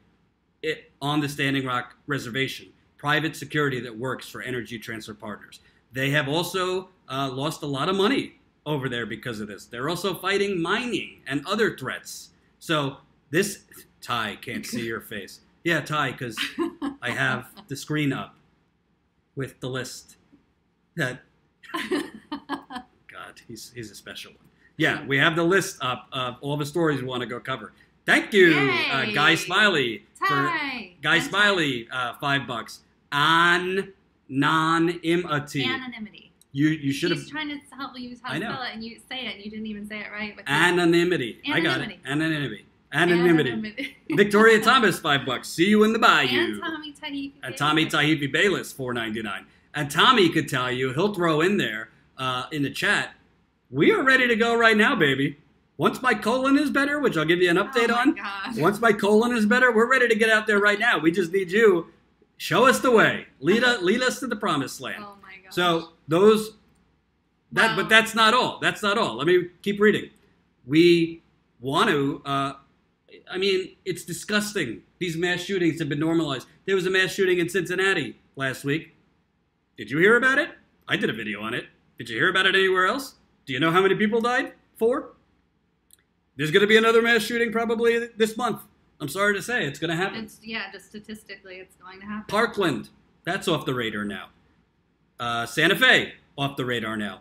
on the Standing Rock Reservation. Private security that works for Energy Transfer Partners. They have also lost a lot of money over there because of this. They're also fighting mining and other threats. So this, Ty can't see your face. Yeah, Ty, because I have the screen up with the list that, God, he's a special one. Yeah, we have the list up of all the stories we want to go cover. Thank you, Guy Smiley. Ty. Smiley, $5. Anonymity. Anonymity. You should have. He's trying to help you how to spell it, and you say it, and you didn't even say it right. Anonymity. I got it. Anonymity. Victoria Thomas, $5. See you in the bayou. And Tommy Tahifi Bayless, $4.99. And Tommy could tell you, he'll throw in there in the chat, we are ready to go right now, baby. Once my colon is better, which I'll give you an update on. Gosh. Once my colon is better, we're ready to get out there right now. We just need you. Show us the way. Lead us to the promised land. Oh my gosh. So but that's not all. That's not all. Let me keep reading. We want to, it's disgusting. These mass shootings have been normalized. There was a mass shooting in Cincinnati last week. Did you hear about it? I did a video on it. Did you hear about it anywhere else? Do you know how many people died? 4? There's going to be another mass shooting probably this month. I'm sorry to say, it's going to happen. Just statistically, it's going to happen. Parkland, that's off the radar now. Santa Fe, off the radar now.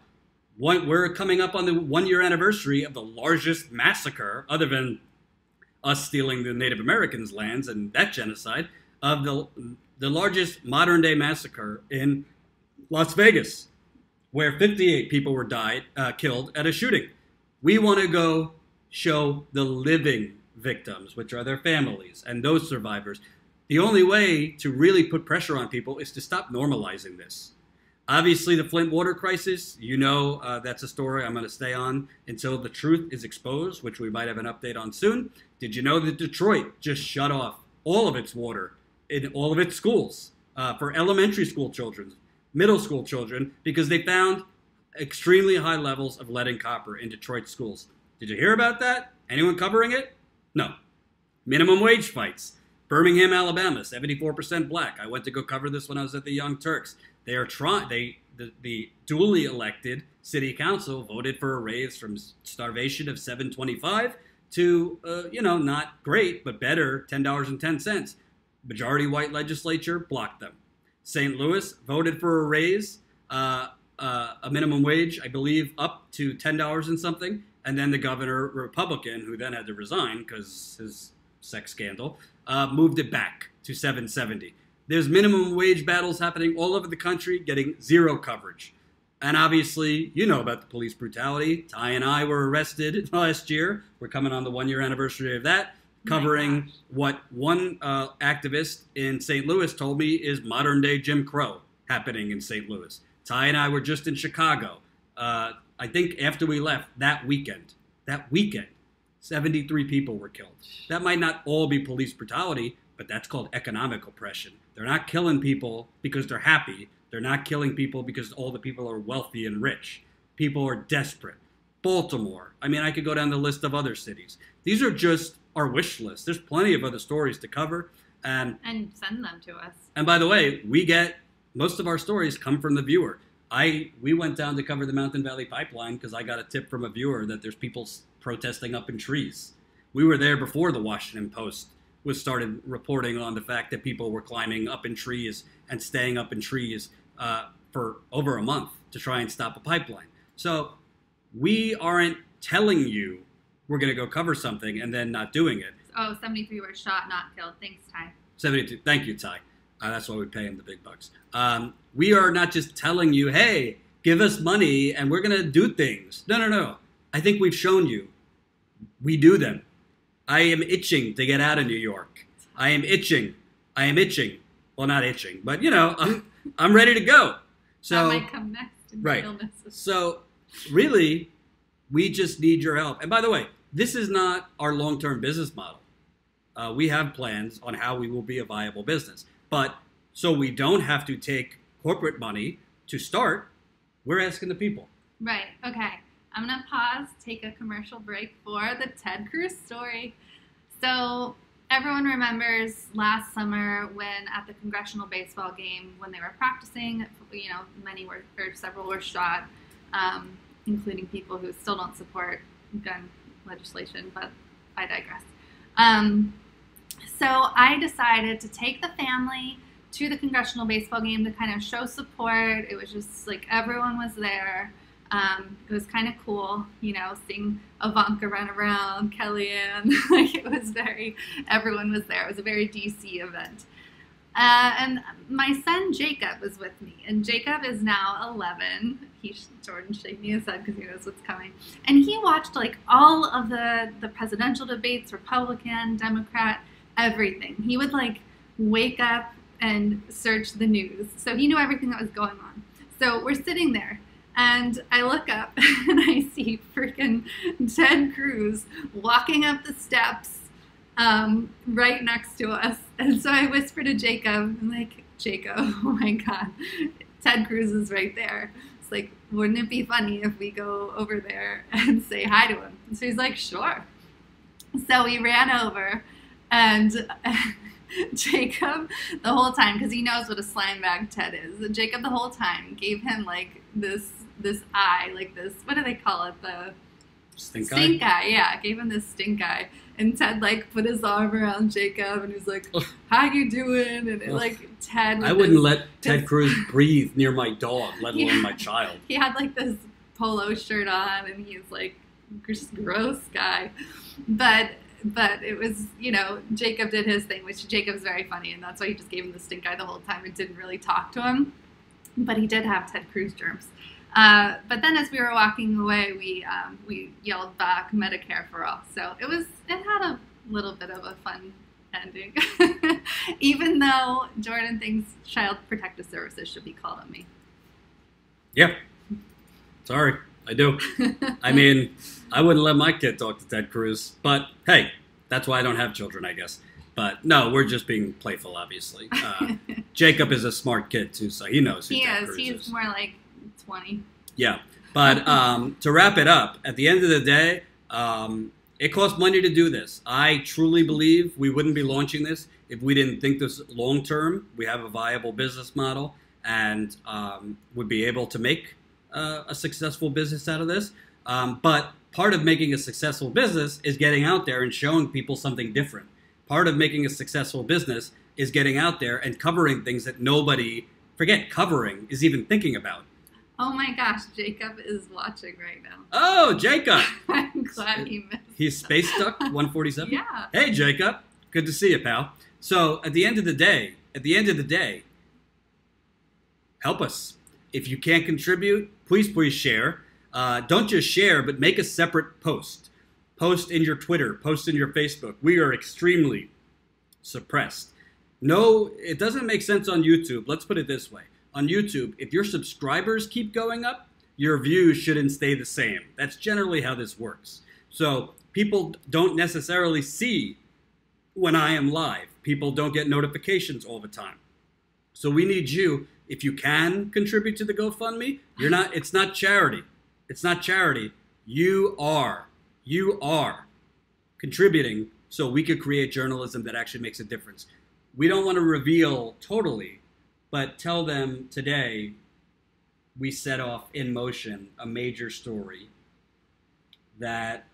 We're coming up on the 1-year anniversary of the largest massacre, other than us stealing the Native Americans' lands and that genocide, of the largest modern-day massacre in Las Vegas, where 58 people were killed at a shooting. We want to go show the living victims, which are their families, and those survivors. The only way to really put pressure on people is to stop normalizing this. Obviously, the Flint water crisis, that's a story I'm going to stay on until the truth is exposed, which we might have an update on soon. Did you know that Detroit just shut off all of its water in all of its schools for elementary school children, middle school children, because they found extremely high levels of lead and copper in Detroit schools? Did you hear about that? Anyone covering it? No. Minimum wage fights. Birmingham, Alabama, 74% black. I went to go cover this when I was at the Young Turks. They are the duly elected city council voted for a raise from starvation of $7.25 to, not great, but better, $10.10. Majority white legislature blocked them. St. Louis voted for a raise, a minimum wage, I believe, up to $10 and something. And then the governor, Republican, who then had to resign because his sex scandal, moved it back to $7.70. There's minimum wage battles happening all over the country, getting zero coverage. And obviously, you know about the police brutality. Ty and I were arrested last year. We're coming on the 1-year anniversary of that, covering what one activist in St. Louis told me is modern-day Jim Crow happening in St. Louis. Ty and I were just in Chicago. I think after we left that weekend, 73 people were killed. That might not all be police brutality, but that's called economic oppression. They're not killing people because they're happy. They're not killing people because all the people are wealthy and rich. People are desperate. Baltimore. I mean, I could go down the list of other cities. These are just our wish list. There's plenty of other stories to cover. And send them to us. And by the way, most of our stories come from the viewer. We went down to cover the Mountain Valley Pipeline because I got a tip from a viewer that there's people protesting up in trees. We were there before the Washington Post started reporting on the fact that people were climbing up in trees and staying up in trees for over a month to try and stop a pipeline. So we aren't telling you we're going to go cover something and then not doing it. Oh, 73 were shot, not killed. Thanks, Ty. 72. Thank you, Ty. That's why we pay him the big bucks. We are not just telling you, hey, give us money and we're going to do things. No. I think we've shown you. We do them. I am itching to get out of New York. I am itching. Well, not itching, but, I'm ready to go. So, that might come next. Right. So, really, we just need your help. And by the way, this is not our long-term business model. We have plans on how we will be a viable business. But so we don't have to take corporate money to start, we're asking the people. Right. Okay. I'm going to pause, take a commercial break for the Ted Cruz story. So everyone remembers last summer when at the congressional baseball game, when they were practicing, several were shot, including people who still don't support gun legislation, but I digress. So I decided to take the family to the congressional baseball game to kind of show support. It was just like everyone was there. It was kind of cool, seeing Ivanka run around, Kellyanne. Everyone was there. It was a very DC event. And my son Jacob was with me, and Jacob is now 11. Jordan's shaking his head because he knows what's coming. And he watched all of the presidential debates, Republican, Democrat, everything. He would wake up and search the news. So he knew everything that was going on. So we're sitting there. And I look up and I see freaking Ted Cruz walking up the steps right next to us. And so I whisper to Jacob, I'm like, Jacob, oh my God, Ted Cruz is right there. It's like, wouldn't it be funny if we go over there and say hi to him? And so he's like, sure. So we ran over and Jacob the whole time, because he knows what a slime bag Ted is, Jacob the whole time gave him this eye, this, what do they call it? The stink eye. Yeah, gave him this stink eye. And Ted put his arm around Jacob and he was like, how you doing? And Ted. I wouldn't let Ted Cruz breathe near my dog, let alone my child. He had this polo shirt on and he's just gross guy. But it was, Jacob did his thing, which Jacob's very funny, and that's why he just gave him the stink eye the whole time and didn't really talk to him. But he did have Ted Cruz germs. But then as we were walking away, we yelled back Medicare for all. So it had a little bit of a fun ending, even though Jordan thinks Child Protective Services should be called on me. Yeah. Sorry, I do. I mean, I wouldn't let my kid talk to Ted Cruz, but hey, that's why I don't have children, I guess. But no, we're just being playful, obviously. Jacob is a smart kid, too, so he knows who Ted Cruz is. He's more like 20. Yeah. But to wrap it up, at the end of the day, it costs money to do this. I truly believe we wouldn't be launching this if we didn't think this long-term. We have a viable business model and would be able to make a successful business out of this. But part of making a successful business is getting out there and showing people something different. Part of making a successful business is getting out there and covering things that nobody, covering, is even thinking about. Oh my gosh, Jacob is watching right now. Oh, Jacob! I'm glad he missed. He's Space Duck 147? Yeah. Hey, Jacob. Good to see you, pal. So at the end of the day, help us. If you can't contribute, please share. Don't just share, but make a separate post. Post in your Twitter, post in your Facebook. We are extremely suppressed. No, it doesn't make sense on YouTube. Let's put it this way. On YouTube, if your subscribers keep going up, your views shouldn't stay the same. That's generally how this works. So people don't necessarily see when I am live. People don't get notifications all the time. So we need you, if you can contribute to the GoFundMe, it's not charity. It's not charity. You are contributing so we could create journalism that actually makes a difference. We don't want to reveal totally, but tell them today we set off in motion a major story that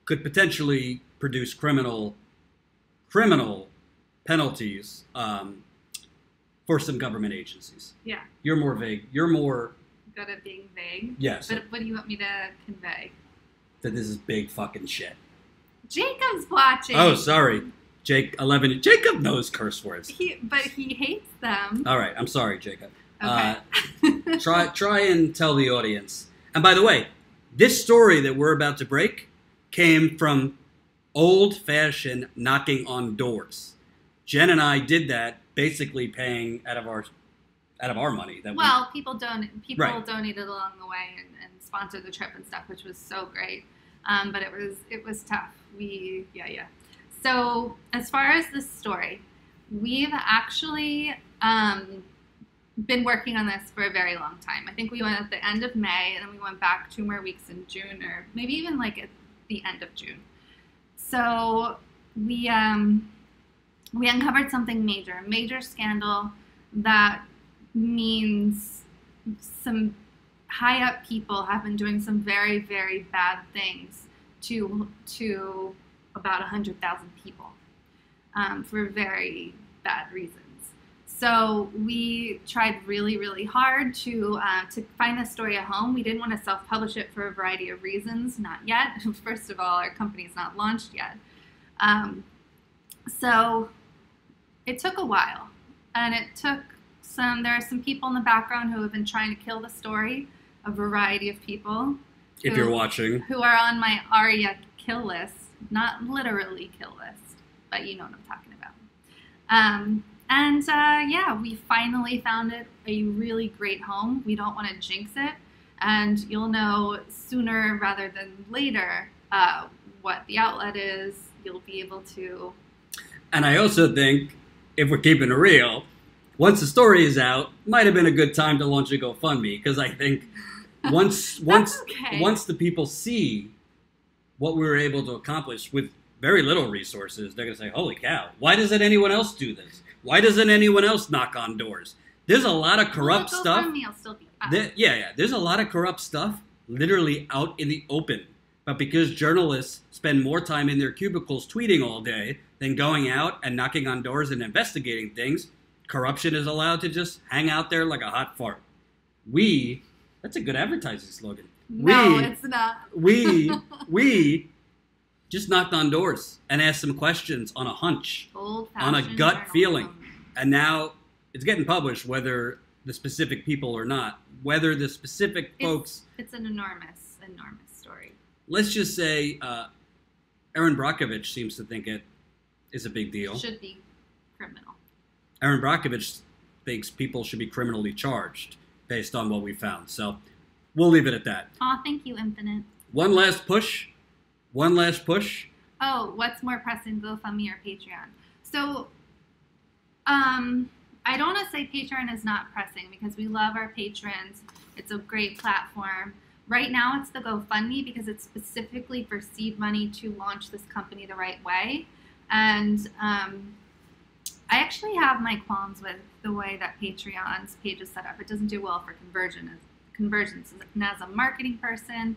could potentially produce criminal penalties for some government agencies. Yeah. You're more vague. You're more good at being vague. Yes. But what do you want me to convey? That this is big fucking shit. Jacob's watching. Oh, sorry. Jacob knows curse words. But he hates them. All right. I'm sorry, Jacob. Okay. Try and tell the audience. And by the way, this story that we're about to break came from old-fashioned knocking on doors. Jen and I did that, basically paying out of our money. People donated along the way and sponsored the trip and stuff, which was so great. But it was tough. So as far as this story, we've actually been working on this for a very long time. I think we went at the end of May, and then we went back 2 more weeks in June, or maybe even like at the end of June. So we uncovered something major, a major scandal that means some high up people have been doing some very, very bad things to about 100,000 people for very bad reasons. So we tried really, really hard to find this story a home. We didn't want to self-publish it for a variety of reasons, not yet. First of all, our company's not launched yet. So it took a while, and there are some people in the background who have been trying to kill the story, a variety of people. If you're watching. Who are on my ARIA kill list, not literally kill list, but you know what I'm talking about. We finally found it a really great home. We don't want to jinx it, and you'll know sooner rather than later what the outlet is. You'll be able to. And I also think, if we're keeping it real, once the story is out, might have been a good time to launch a GoFundMe, because I think once the people see what we were able to accomplish with very little resources, they're going to say, holy cow, why doesn't anyone else do this? Why doesn't anyone else knock on doors? There's a lot of corrupt stuff. GoFundMe will still be up. There's a lot of corrupt stuff literally out in the open. But because journalists spend more time in their cubicles tweeting all day than going out and knocking on doors and investigating things, corruption is allowed to just hang out there like a hot fart. That's a good advertising slogan. No, it's not. we just knocked on doors and asked some questions on a hunch, on a gut feeling. And now it's getting published, whether the specific people or not, whether the specific folks. It's an enormous, enormous story. Let's just say Erin Brockovich seems to think it is a big deal. Should be criminal. Erin Brockovich thinks people should be criminally charged based on what we found. So we'll leave it at that. Aw, thank you, Infinite. One last push. Oh, what's more pressing, GoFundMe or Patreon? So, I don't want to say Patreon is not pressing, because we love our patrons. It's a great platform. Right now, it's the GoFundMe because it's specifically for seed money to launch this company the right way. And I actually have my qualms with the way that Patreon's page is set up. It doesn't do well for conversions. And as a marketing person,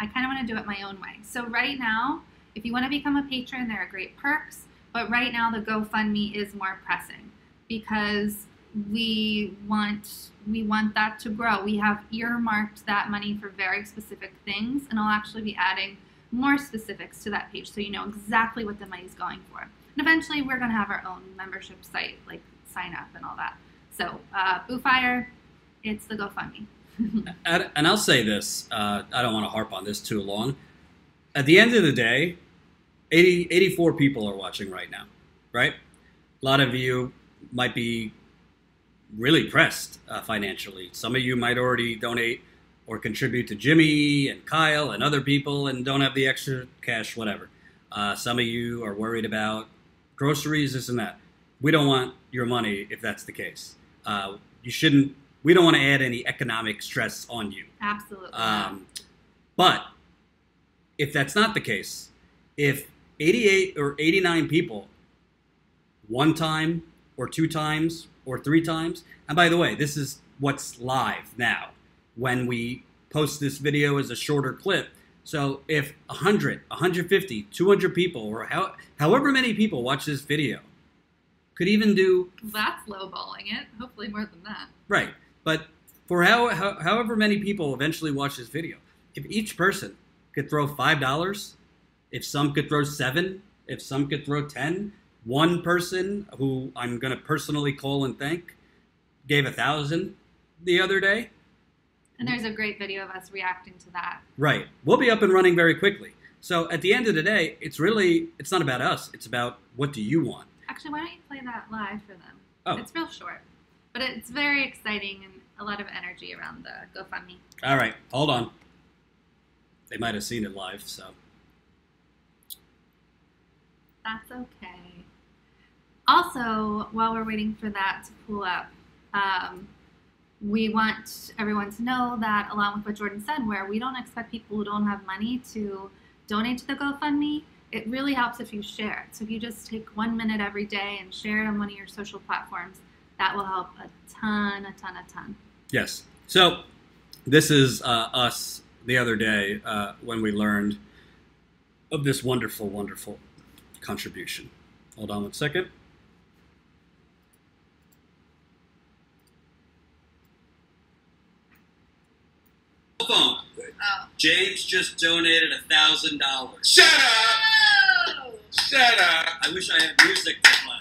I kind of want to do it my own way. So right now, if you want to become a patron, there are great perks. But right now, the GoFundMe is more pressing because we want that to grow. We have earmarked that money for very specific things, and I'll actually be adding more specifics to that page so you know exactly what the money's going for. And eventually, we're going to have our own membership site, like sign up and all that. So, Boofire, it's the GoFundMe. And I'll say this, I don't want to harp on this too long. At the end of the day, 84 people are watching right now, right? A lot of you might be really pressed financially. Some of you might already donate or contribute to Jimmy and Kyle and other people and don't have the extra cash, whatever. Some of you are worried about groceries, this and that. We don't want your money if that's the case. You shouldn't. We don't want to add any economic stress on you. Absolutely. But if that's not the case, if 88 or 89 people, one time or two times or three times, and by the way, this is what's live now when we post this video as a shorter clip. So if 100, 150, 200 people, or however many people watch this video, could even do... That's lowballing it. Hopefully more than that. Right. But for however many people eventually watch this video, if each person could throw $5, if some could throw 7, if some could throw 10, one person who I'm going to personally call and thank gave $1,000 the other day. And there's a great video of us reacting to that. Right. We'll be up and running very quickly. So at the end of the day, it's not about us. It's about what do you want. Actually, why don't you play that live for them? Oh. It's real short. But it's very exciting and a lot of energy around the GoFundMe. All right. Hold on. They might have seen it live, so. That's okay. Also, while we're waiting for that to pull up, we want everyone to know that, along with what Jordan said, where we don't expect people who don't have money to donate to the GoFundMe, it really helps if you share it. So if you just take 1 minute every day and share it on one of your social platforms, that will help a ton. Yes. So this is us the other day when we learned of this wonderful, wonderful contribution. Hold on 1 second. Phone. Oh. James just donated $1,000. Shut up! Oh! Shut up! I wish I had music to play.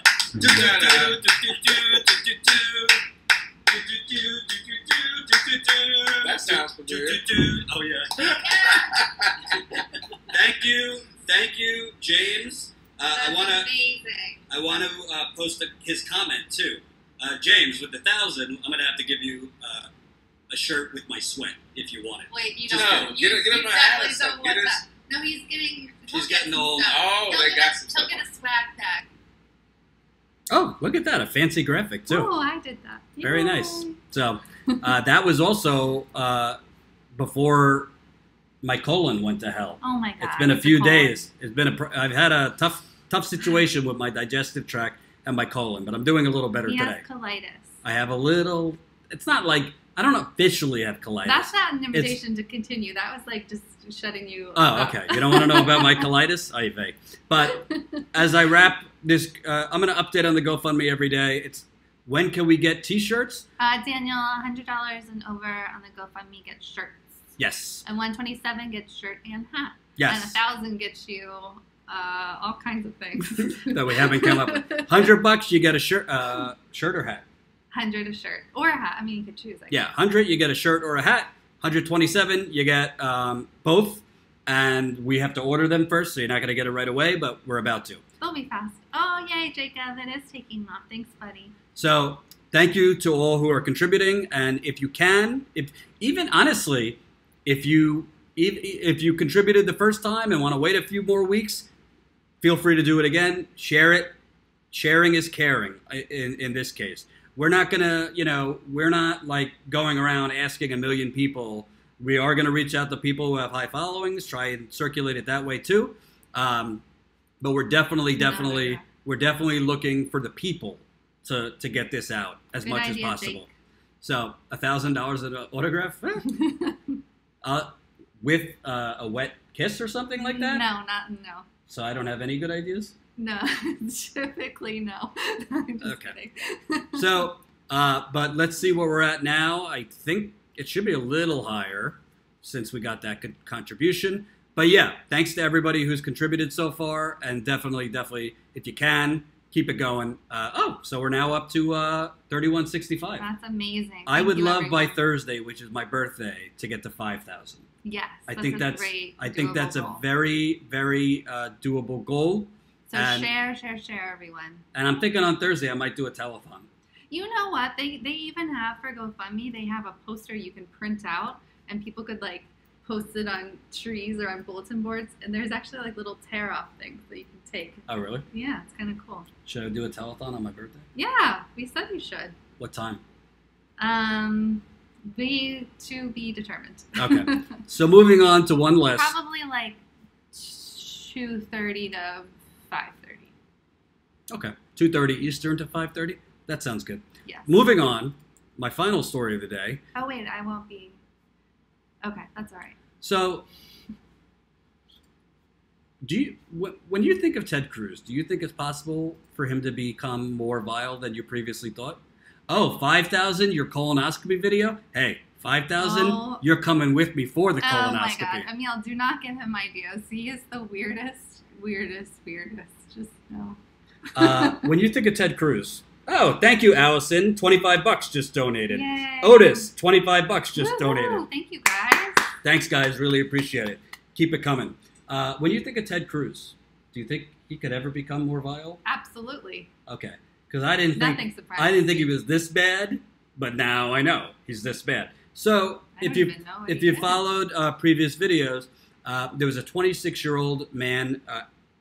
That sounds familiar. Oh yeah. Thank you, James. That's I amazing. want to post his comment too. James, with the 1,000, I'm gonna have to give you a shirt with my sweat if you want it. Wait, you No, don't. get him a hat or definitely something. don't want Get his- that. No, he's getting. He's getting old. Oh, they got some He'll stuff. get a swag bag. Oh, look at that, a fancy graphic too. Oh, I did that. Very Yay. nice. So that was also before my colon went to hell. Oh my God. It's been a few Nicole. days. I've had a tough situation with my digestive tract and my colon, but I'm doing a little better He today. has colitis. I have a little. It's not like I don't officially have colitis. That's not an invitation to continue. That was like just shutting you Oh, up. okay. You don't want to know about my colitis? Ay vey. But as I wrap this, I'm going to update on the GoFundMe every day. It's when can we get T-shirts? Daniel, $100 and over on the GoFundMe gets shirts. Yes. And 127 gets shirt and hat. Yes. And 1,000 gets you all kinds of things That we haven't come up with. $100, you get a shirt or hat. 100 a shirt or a hat. I mean, you could choose. I Yeah, guess. 100, you get a shirt or a hat. 127, you get both. And we have to order them first, so you're not going to get it right away, but we're about to. It'll be fast. Oh, yay, Jacob. It is taking off. Thanks, buddy. So thank you to all who are contributing. And if you can, if you contributed the first time and want to wait a few more weeks, feel free to do it again. Share it. Sharing is caring in this case. We're not going to, we're not like going around asking a million people. We are going to reach out to people who have high followings, try and circulate it that way too. But we're definitely looking for the people to get this out as Good much idea, as possible. Jake. So $1,000 an autograph with a wet kiss or something like that. No. So I don't have any good ideas. No, typically no. I'm just Okay. kidding. So, but let's see where we're at now. I think it should be a little higher since we got that contribution. But yeah, thanks to everybody who's contributed so far. And definitely, if you can, keep it going. So we're now up to 3165. That's amazing. I Thank would you, love by everyone. Thursday, which is my birthday, to get to 5,000. Yes, I that's think a that's great, I think that's doable goal. a very, very doable goal. So and, share, everyone. And I'm thinking on Thursday I might do a telethon. You know what? They even have for GoFundMe, they have a poster you can print out, and people could like post it on trees or on bulletin boards. And there's actually like little tear off things that you can take. Oh, really? Yeah, it's kind of cool. Should I do a telethon on my birthday? Yeah, we said you should. What time? To be determined. Okay. So moving on to one less. Probably like 2:30 to 5:30. Okay. 2:30 Eastern to 5:30. That sounds good. Yes. Moving on, my final story of the day. Oh wait, I won't be. Okay, that's all right. So, when you think of Ted Cruz, do you think it's possible for him to become more vile than you previously thought? Oh, 5,000, your colonoscopy video? Hey, 5,000, Oh. you're coming with me for the Oh my colonoscopy. god, Emil, do not give him ideas. He is the weirdest. Just no. When you think of Ted Cruz, oh, thank you, Allison. $25 just donated. Yay. Otis, $25 just Woohoo, donated. Thank you, guys. Thanks, guys. Really appreciate it. Keep it coming. When you think of Ted Cruz, do you think he could ever become more vile? Absolutely. Okay, because I didn't Nothing think surprises he was this bad, but now I know he's this bad. So I don't even know what if he you did. followed previous videos, there was a 26-year-old man.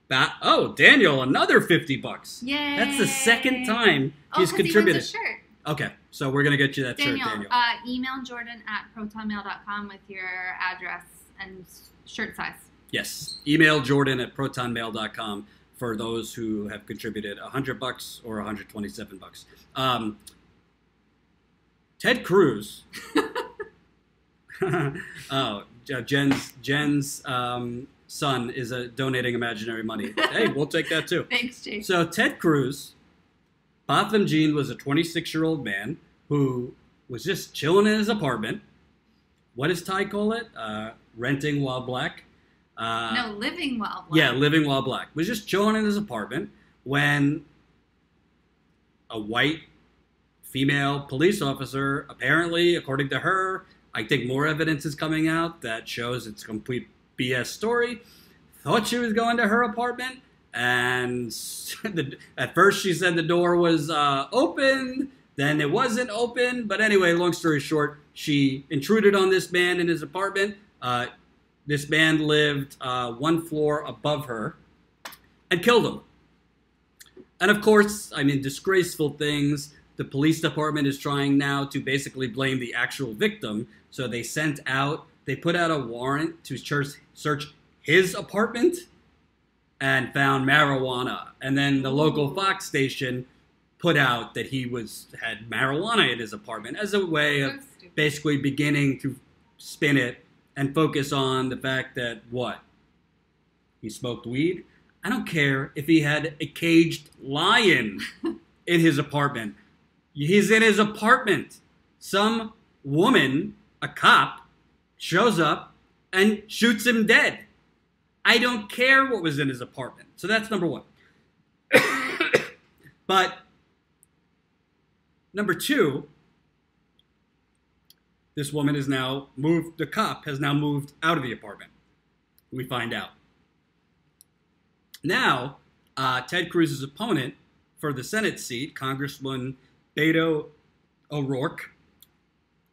Daniel, another $50. Yay. That's the second time Oh, he's 'cause he contributed. wins a shirt. Okay, so we're gonna get you that Daniel, shirt, Daniel. Email Jordan at protonmail.com with your address and shirt size. Yes, email Jordan at protonmail.com for those who have contributed $100 or $127. Ted Cruz. Jen's son is donating imaginary money. Hey, we'll take that too. Thanks, Jake. So Ted Cruz, Botham Jean was a 26-year-old man who was just chilling in his apartment. What does Ty call it? Renting while black? No, living while black. Yeah, living while black. Was just chilling in his apartment when a white female police officer, apparently, according to her, I think more evidence is coming out that shows it's a complete BS story, thought she was going to her apartment, and at first she said the door was open, then it wasn't open, but anyway, long story short, she intruded on this man in his apartment. This man lived one floor above her and killed him. And of course, I mean, disgraceful things. The police department is trying now to basically blame the actual victim. So they put out a warrant to search his apartment and found marijuana. And then the local Fox station put out that he had marijuana in his apartment as a way of basically beginning to spin it and focus on the fact that he smoked weed. I don't care if he had a caged lion in his apartment. He's in his apartment. Some woman, a cop, shows up and shoots him dead. I don't care what was in his apartment. So that's number one. But number two, this woman is now moved, the cop has now moved out of the apartment. We find out. Now, Ted Cruz's opponent for the Senate seat, Congressman Beto O'Rourke,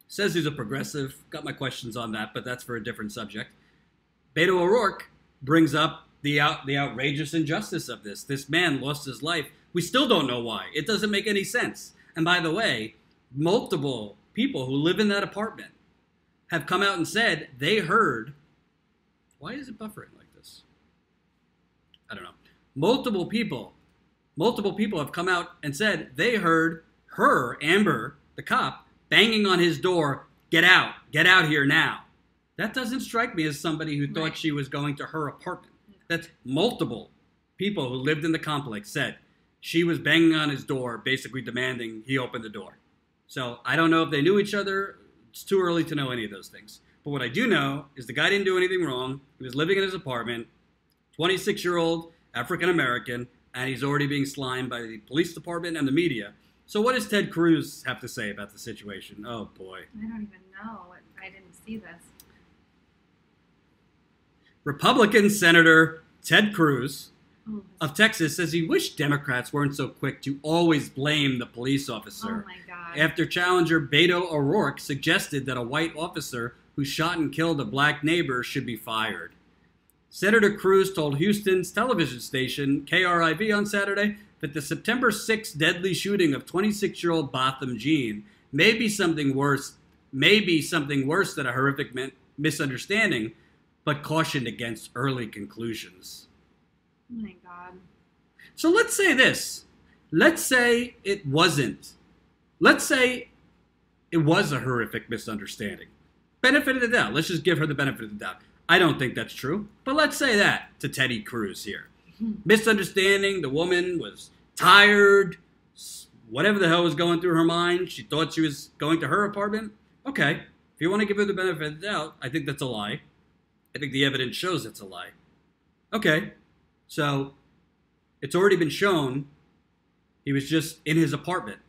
says he's a progressive. Got my questions on that, but that's for a different subject. Beto O'Rourke brings up the outrageous injustice of this. This man lost his life. We still don't know why. It doesn't make any sense. And by the way, multiple people who live in that apartment have come out and said they heard. Why is it buffering like this? I don't know. Multiple people have come out and said they heard her, Amber, the cop, banging on his door, get out here now. That doesn't strike me as somebody who thought she was going to her apartment. That's multiple people who lived in the complex said she was banging on his door, basically demanding he open the door. So I don't know if they knew each other. It's too early to know any of those things. But what I do know is the guy didn't do anything wrong. He was living in his apartment, 26-year-old African-American, and he's already being slimed by the police department and the media. So what does Ted Cruz have to say about the situation? Oh, boy. I don't even know. I didn't see this. Republican Senator Ted Cruz of Texas says he wished Democrats weren't so quick to always blame the police officer. Oh, my God. After challenger Beto O'Rourke suggested that a white officer who shot and killed a black neighbor should be fired. Senator Cruz told Houston's television station KRIV on Saturday that the September 6th deadly shooting of 26-year-old Botham Jean may be something worse than a horrific misunderstanding, but cautioned against early conclusions. Oh my God. So let's say this. Let's say it wasn't. Let's say it was a horrific misunderstanding. Benefit of the doubt. Let's just give her the benefit of the doubt. I don't think that's true, but let's say that to Teddy Cruz here. Misunderstanding, the woman was tired, whatever the hell was going through her mind. She thought she was going to her apartment. Okay, if you want to give her the benefit of the doubt, I think that's a lie. I think the evidence shows it's a lie. Okay, so it's already been shown he was just in his apartment.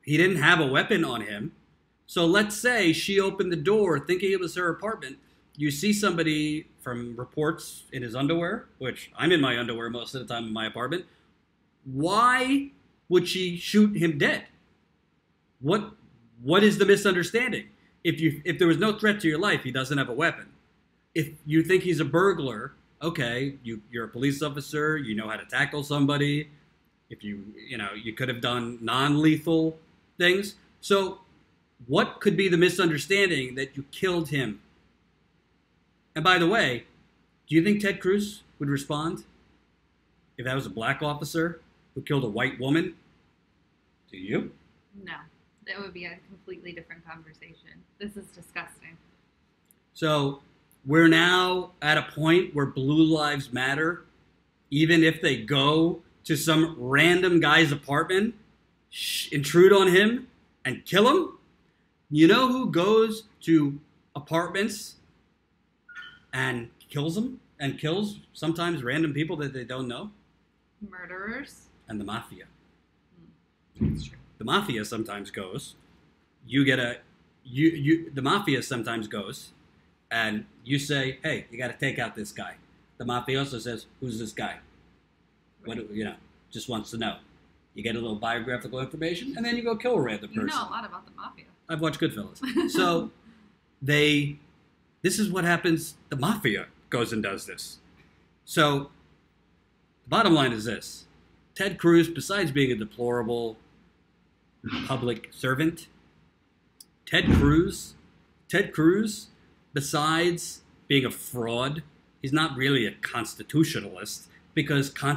He didn't have a weapon on him. So let's say she opened the door thinking it was her apartment. You see somebody from reports in his underwear, which I'm in my underwear most of the time in my apartment. Why would she shoot him dead? What is the misunderstanding? If there was no threat to your life, he doesn't have a weapon. If you think he's a burglar, okay, you're a police officer, you know how to tackle somebody. If you could have done non-lethal things. So what could be the misunderstanding that you killed him? And by the way, do you think Ted Cruz would respond if that was a black officer who killed a white woman? Do you? No. That would be a completely different conversation. This is disgusting. So we're now at a point where Blue Lives Matter, even if they go to some random guy's apartment, intrude on him, and kill him. You know who goes to apartments and kills them and kills sometimes random people that they don't know? Murderers. And the mafia. That's true. The mafia sometimes goes. The mafia sometimes goes, and you say, "Hey, you got to take out this guy." The mafioso says, "Who's this guy?" What just wants to know. You get a little biographical information, and then you go kill a random person. You know a lot about the mafia. I've watched Goodfellas. So this is what happens. The mafia goes and does this. So the bottom line is this. Ted Cruz, besides being a deplorable public servant, Ted Cruz, besides being a fraud, he's not really a constitutionalist, because the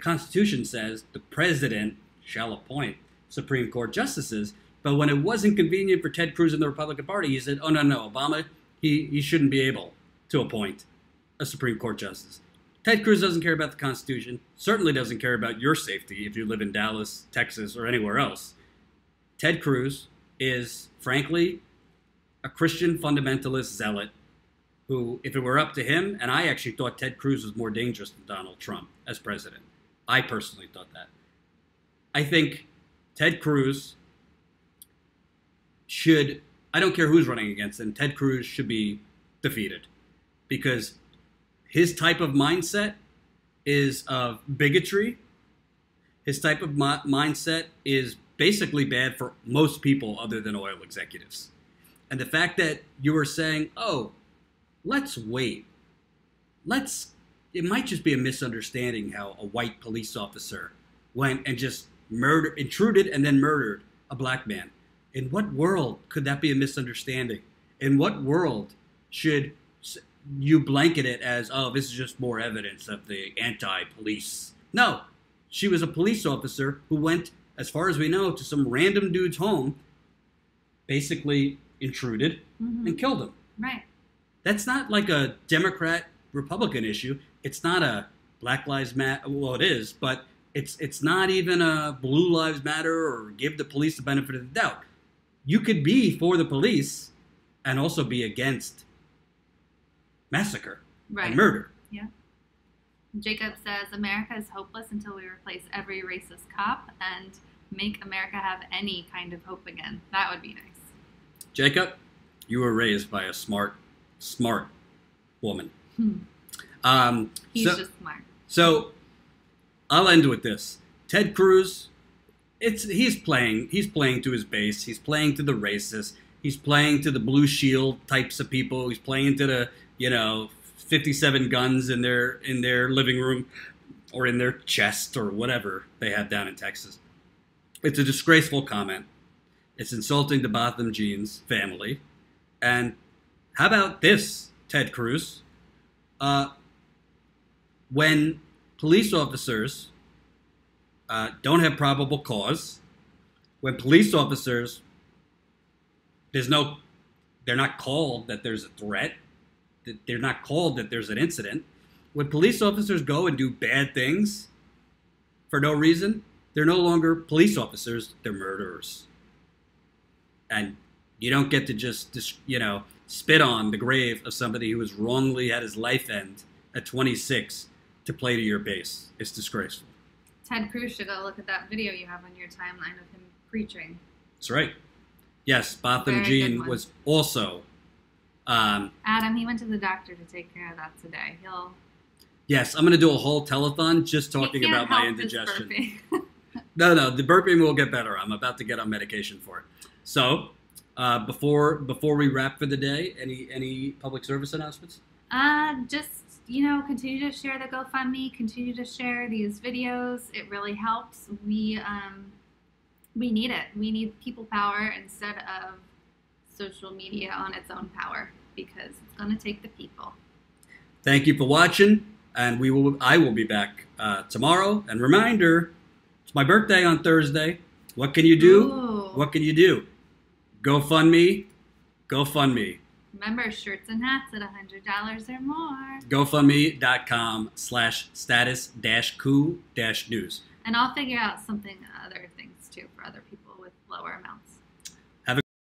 Constitution says the president shall appoint Supreme Court justices. But when it wasn't convenient for Ted Cruz and the Republican Party, he said, "Oh no, Obama, he shouldn't be able to appoint a Supreme Court justice." Ted Cruz doesn't care about the Constitution, certainly doesn't care about your safety if you live in Dallas, Texas, or anywhere else. Ted Cruz is, frankly, a Christian fundamentalist zealot who, if it were up to him, and I actually thought Ted Cruz was more dangerous than Donald Trump as president. I personally thought that. I think Ted Cruz I don't care who's running against him, Ted Cruz should be defeated, because his type of mindset is of bigotry. His type of mindset is basically bad for most people other than oil executives. And the fact that you are saying, "Oh, let's wait. It might just be a misunderstanding how a white police officer went and just intruded and then murdered a black man." In what world could that be a misunderstanding? In what world should you blanket it as, "Oh, this is just more evidence of the anti-police"? No, she was a police officer who went, as far as we know, to some random dude's home, basically intruded and killed him. Right. That's not like a Democrat-Republican issue. It's not a Black Lives Matter. Well, it is, but it's not even a Blue Lives Matter or give the police the benefit of the doubt. You could be for the police and also be against massacre and murder. Yeah. Jacob says, America is hopeless until we replace every racist cop and make America have any kind of hope again. That would be nice. Jacob, you were raised by a smart woman. He's just smart. So I'll end with this. Ted Cruz, he's playing to his base. He's playing to the racists. He's playing to the Blue Shield types of people. He's playing to the 57 guns in their living room or in their chest or whatever they have down in Texas. It's a disgraceful comment. It's insulting to Botham Jean's family. And how about this, Ted Cruz? When police officers don't have probable cause, when police officers, they're not called that there's a threat, they're not called that there's an incident. When police officers go and do bad things for no reason, they're no longer police officers, they're murderers. And you don't get to just spit on the grave of somebody who has wrongly had his life end at 26 to play to your base. It's disgraceful. Ted Cruz should go look at that video you have on your timeline of him preaching. That's right. Yes, Botham Jean was also... Adam, he went to the doctor to take care of that today. Yes, I'm going to do a whole telethon just talking about my indigestion. No, the burping will get better. I'm about to get on medication for it. So, before we wrap for the day, any public service announcements? Just, continue to share the GoFundMe, continue to share these videos. It really helps. We need it. We need people power instead of social media on its own power, because it's going to take the people. Thank you for watching, and I will be back tomorrow. And reminder, it's my birthday on Thursday. What can you do? Ooh. What can you do? GoFundMe. Remember, shirts and hats at $100 or more. GoFundMe.com/status-coup-news. And I'll figure out other things too for other people with lower amounts.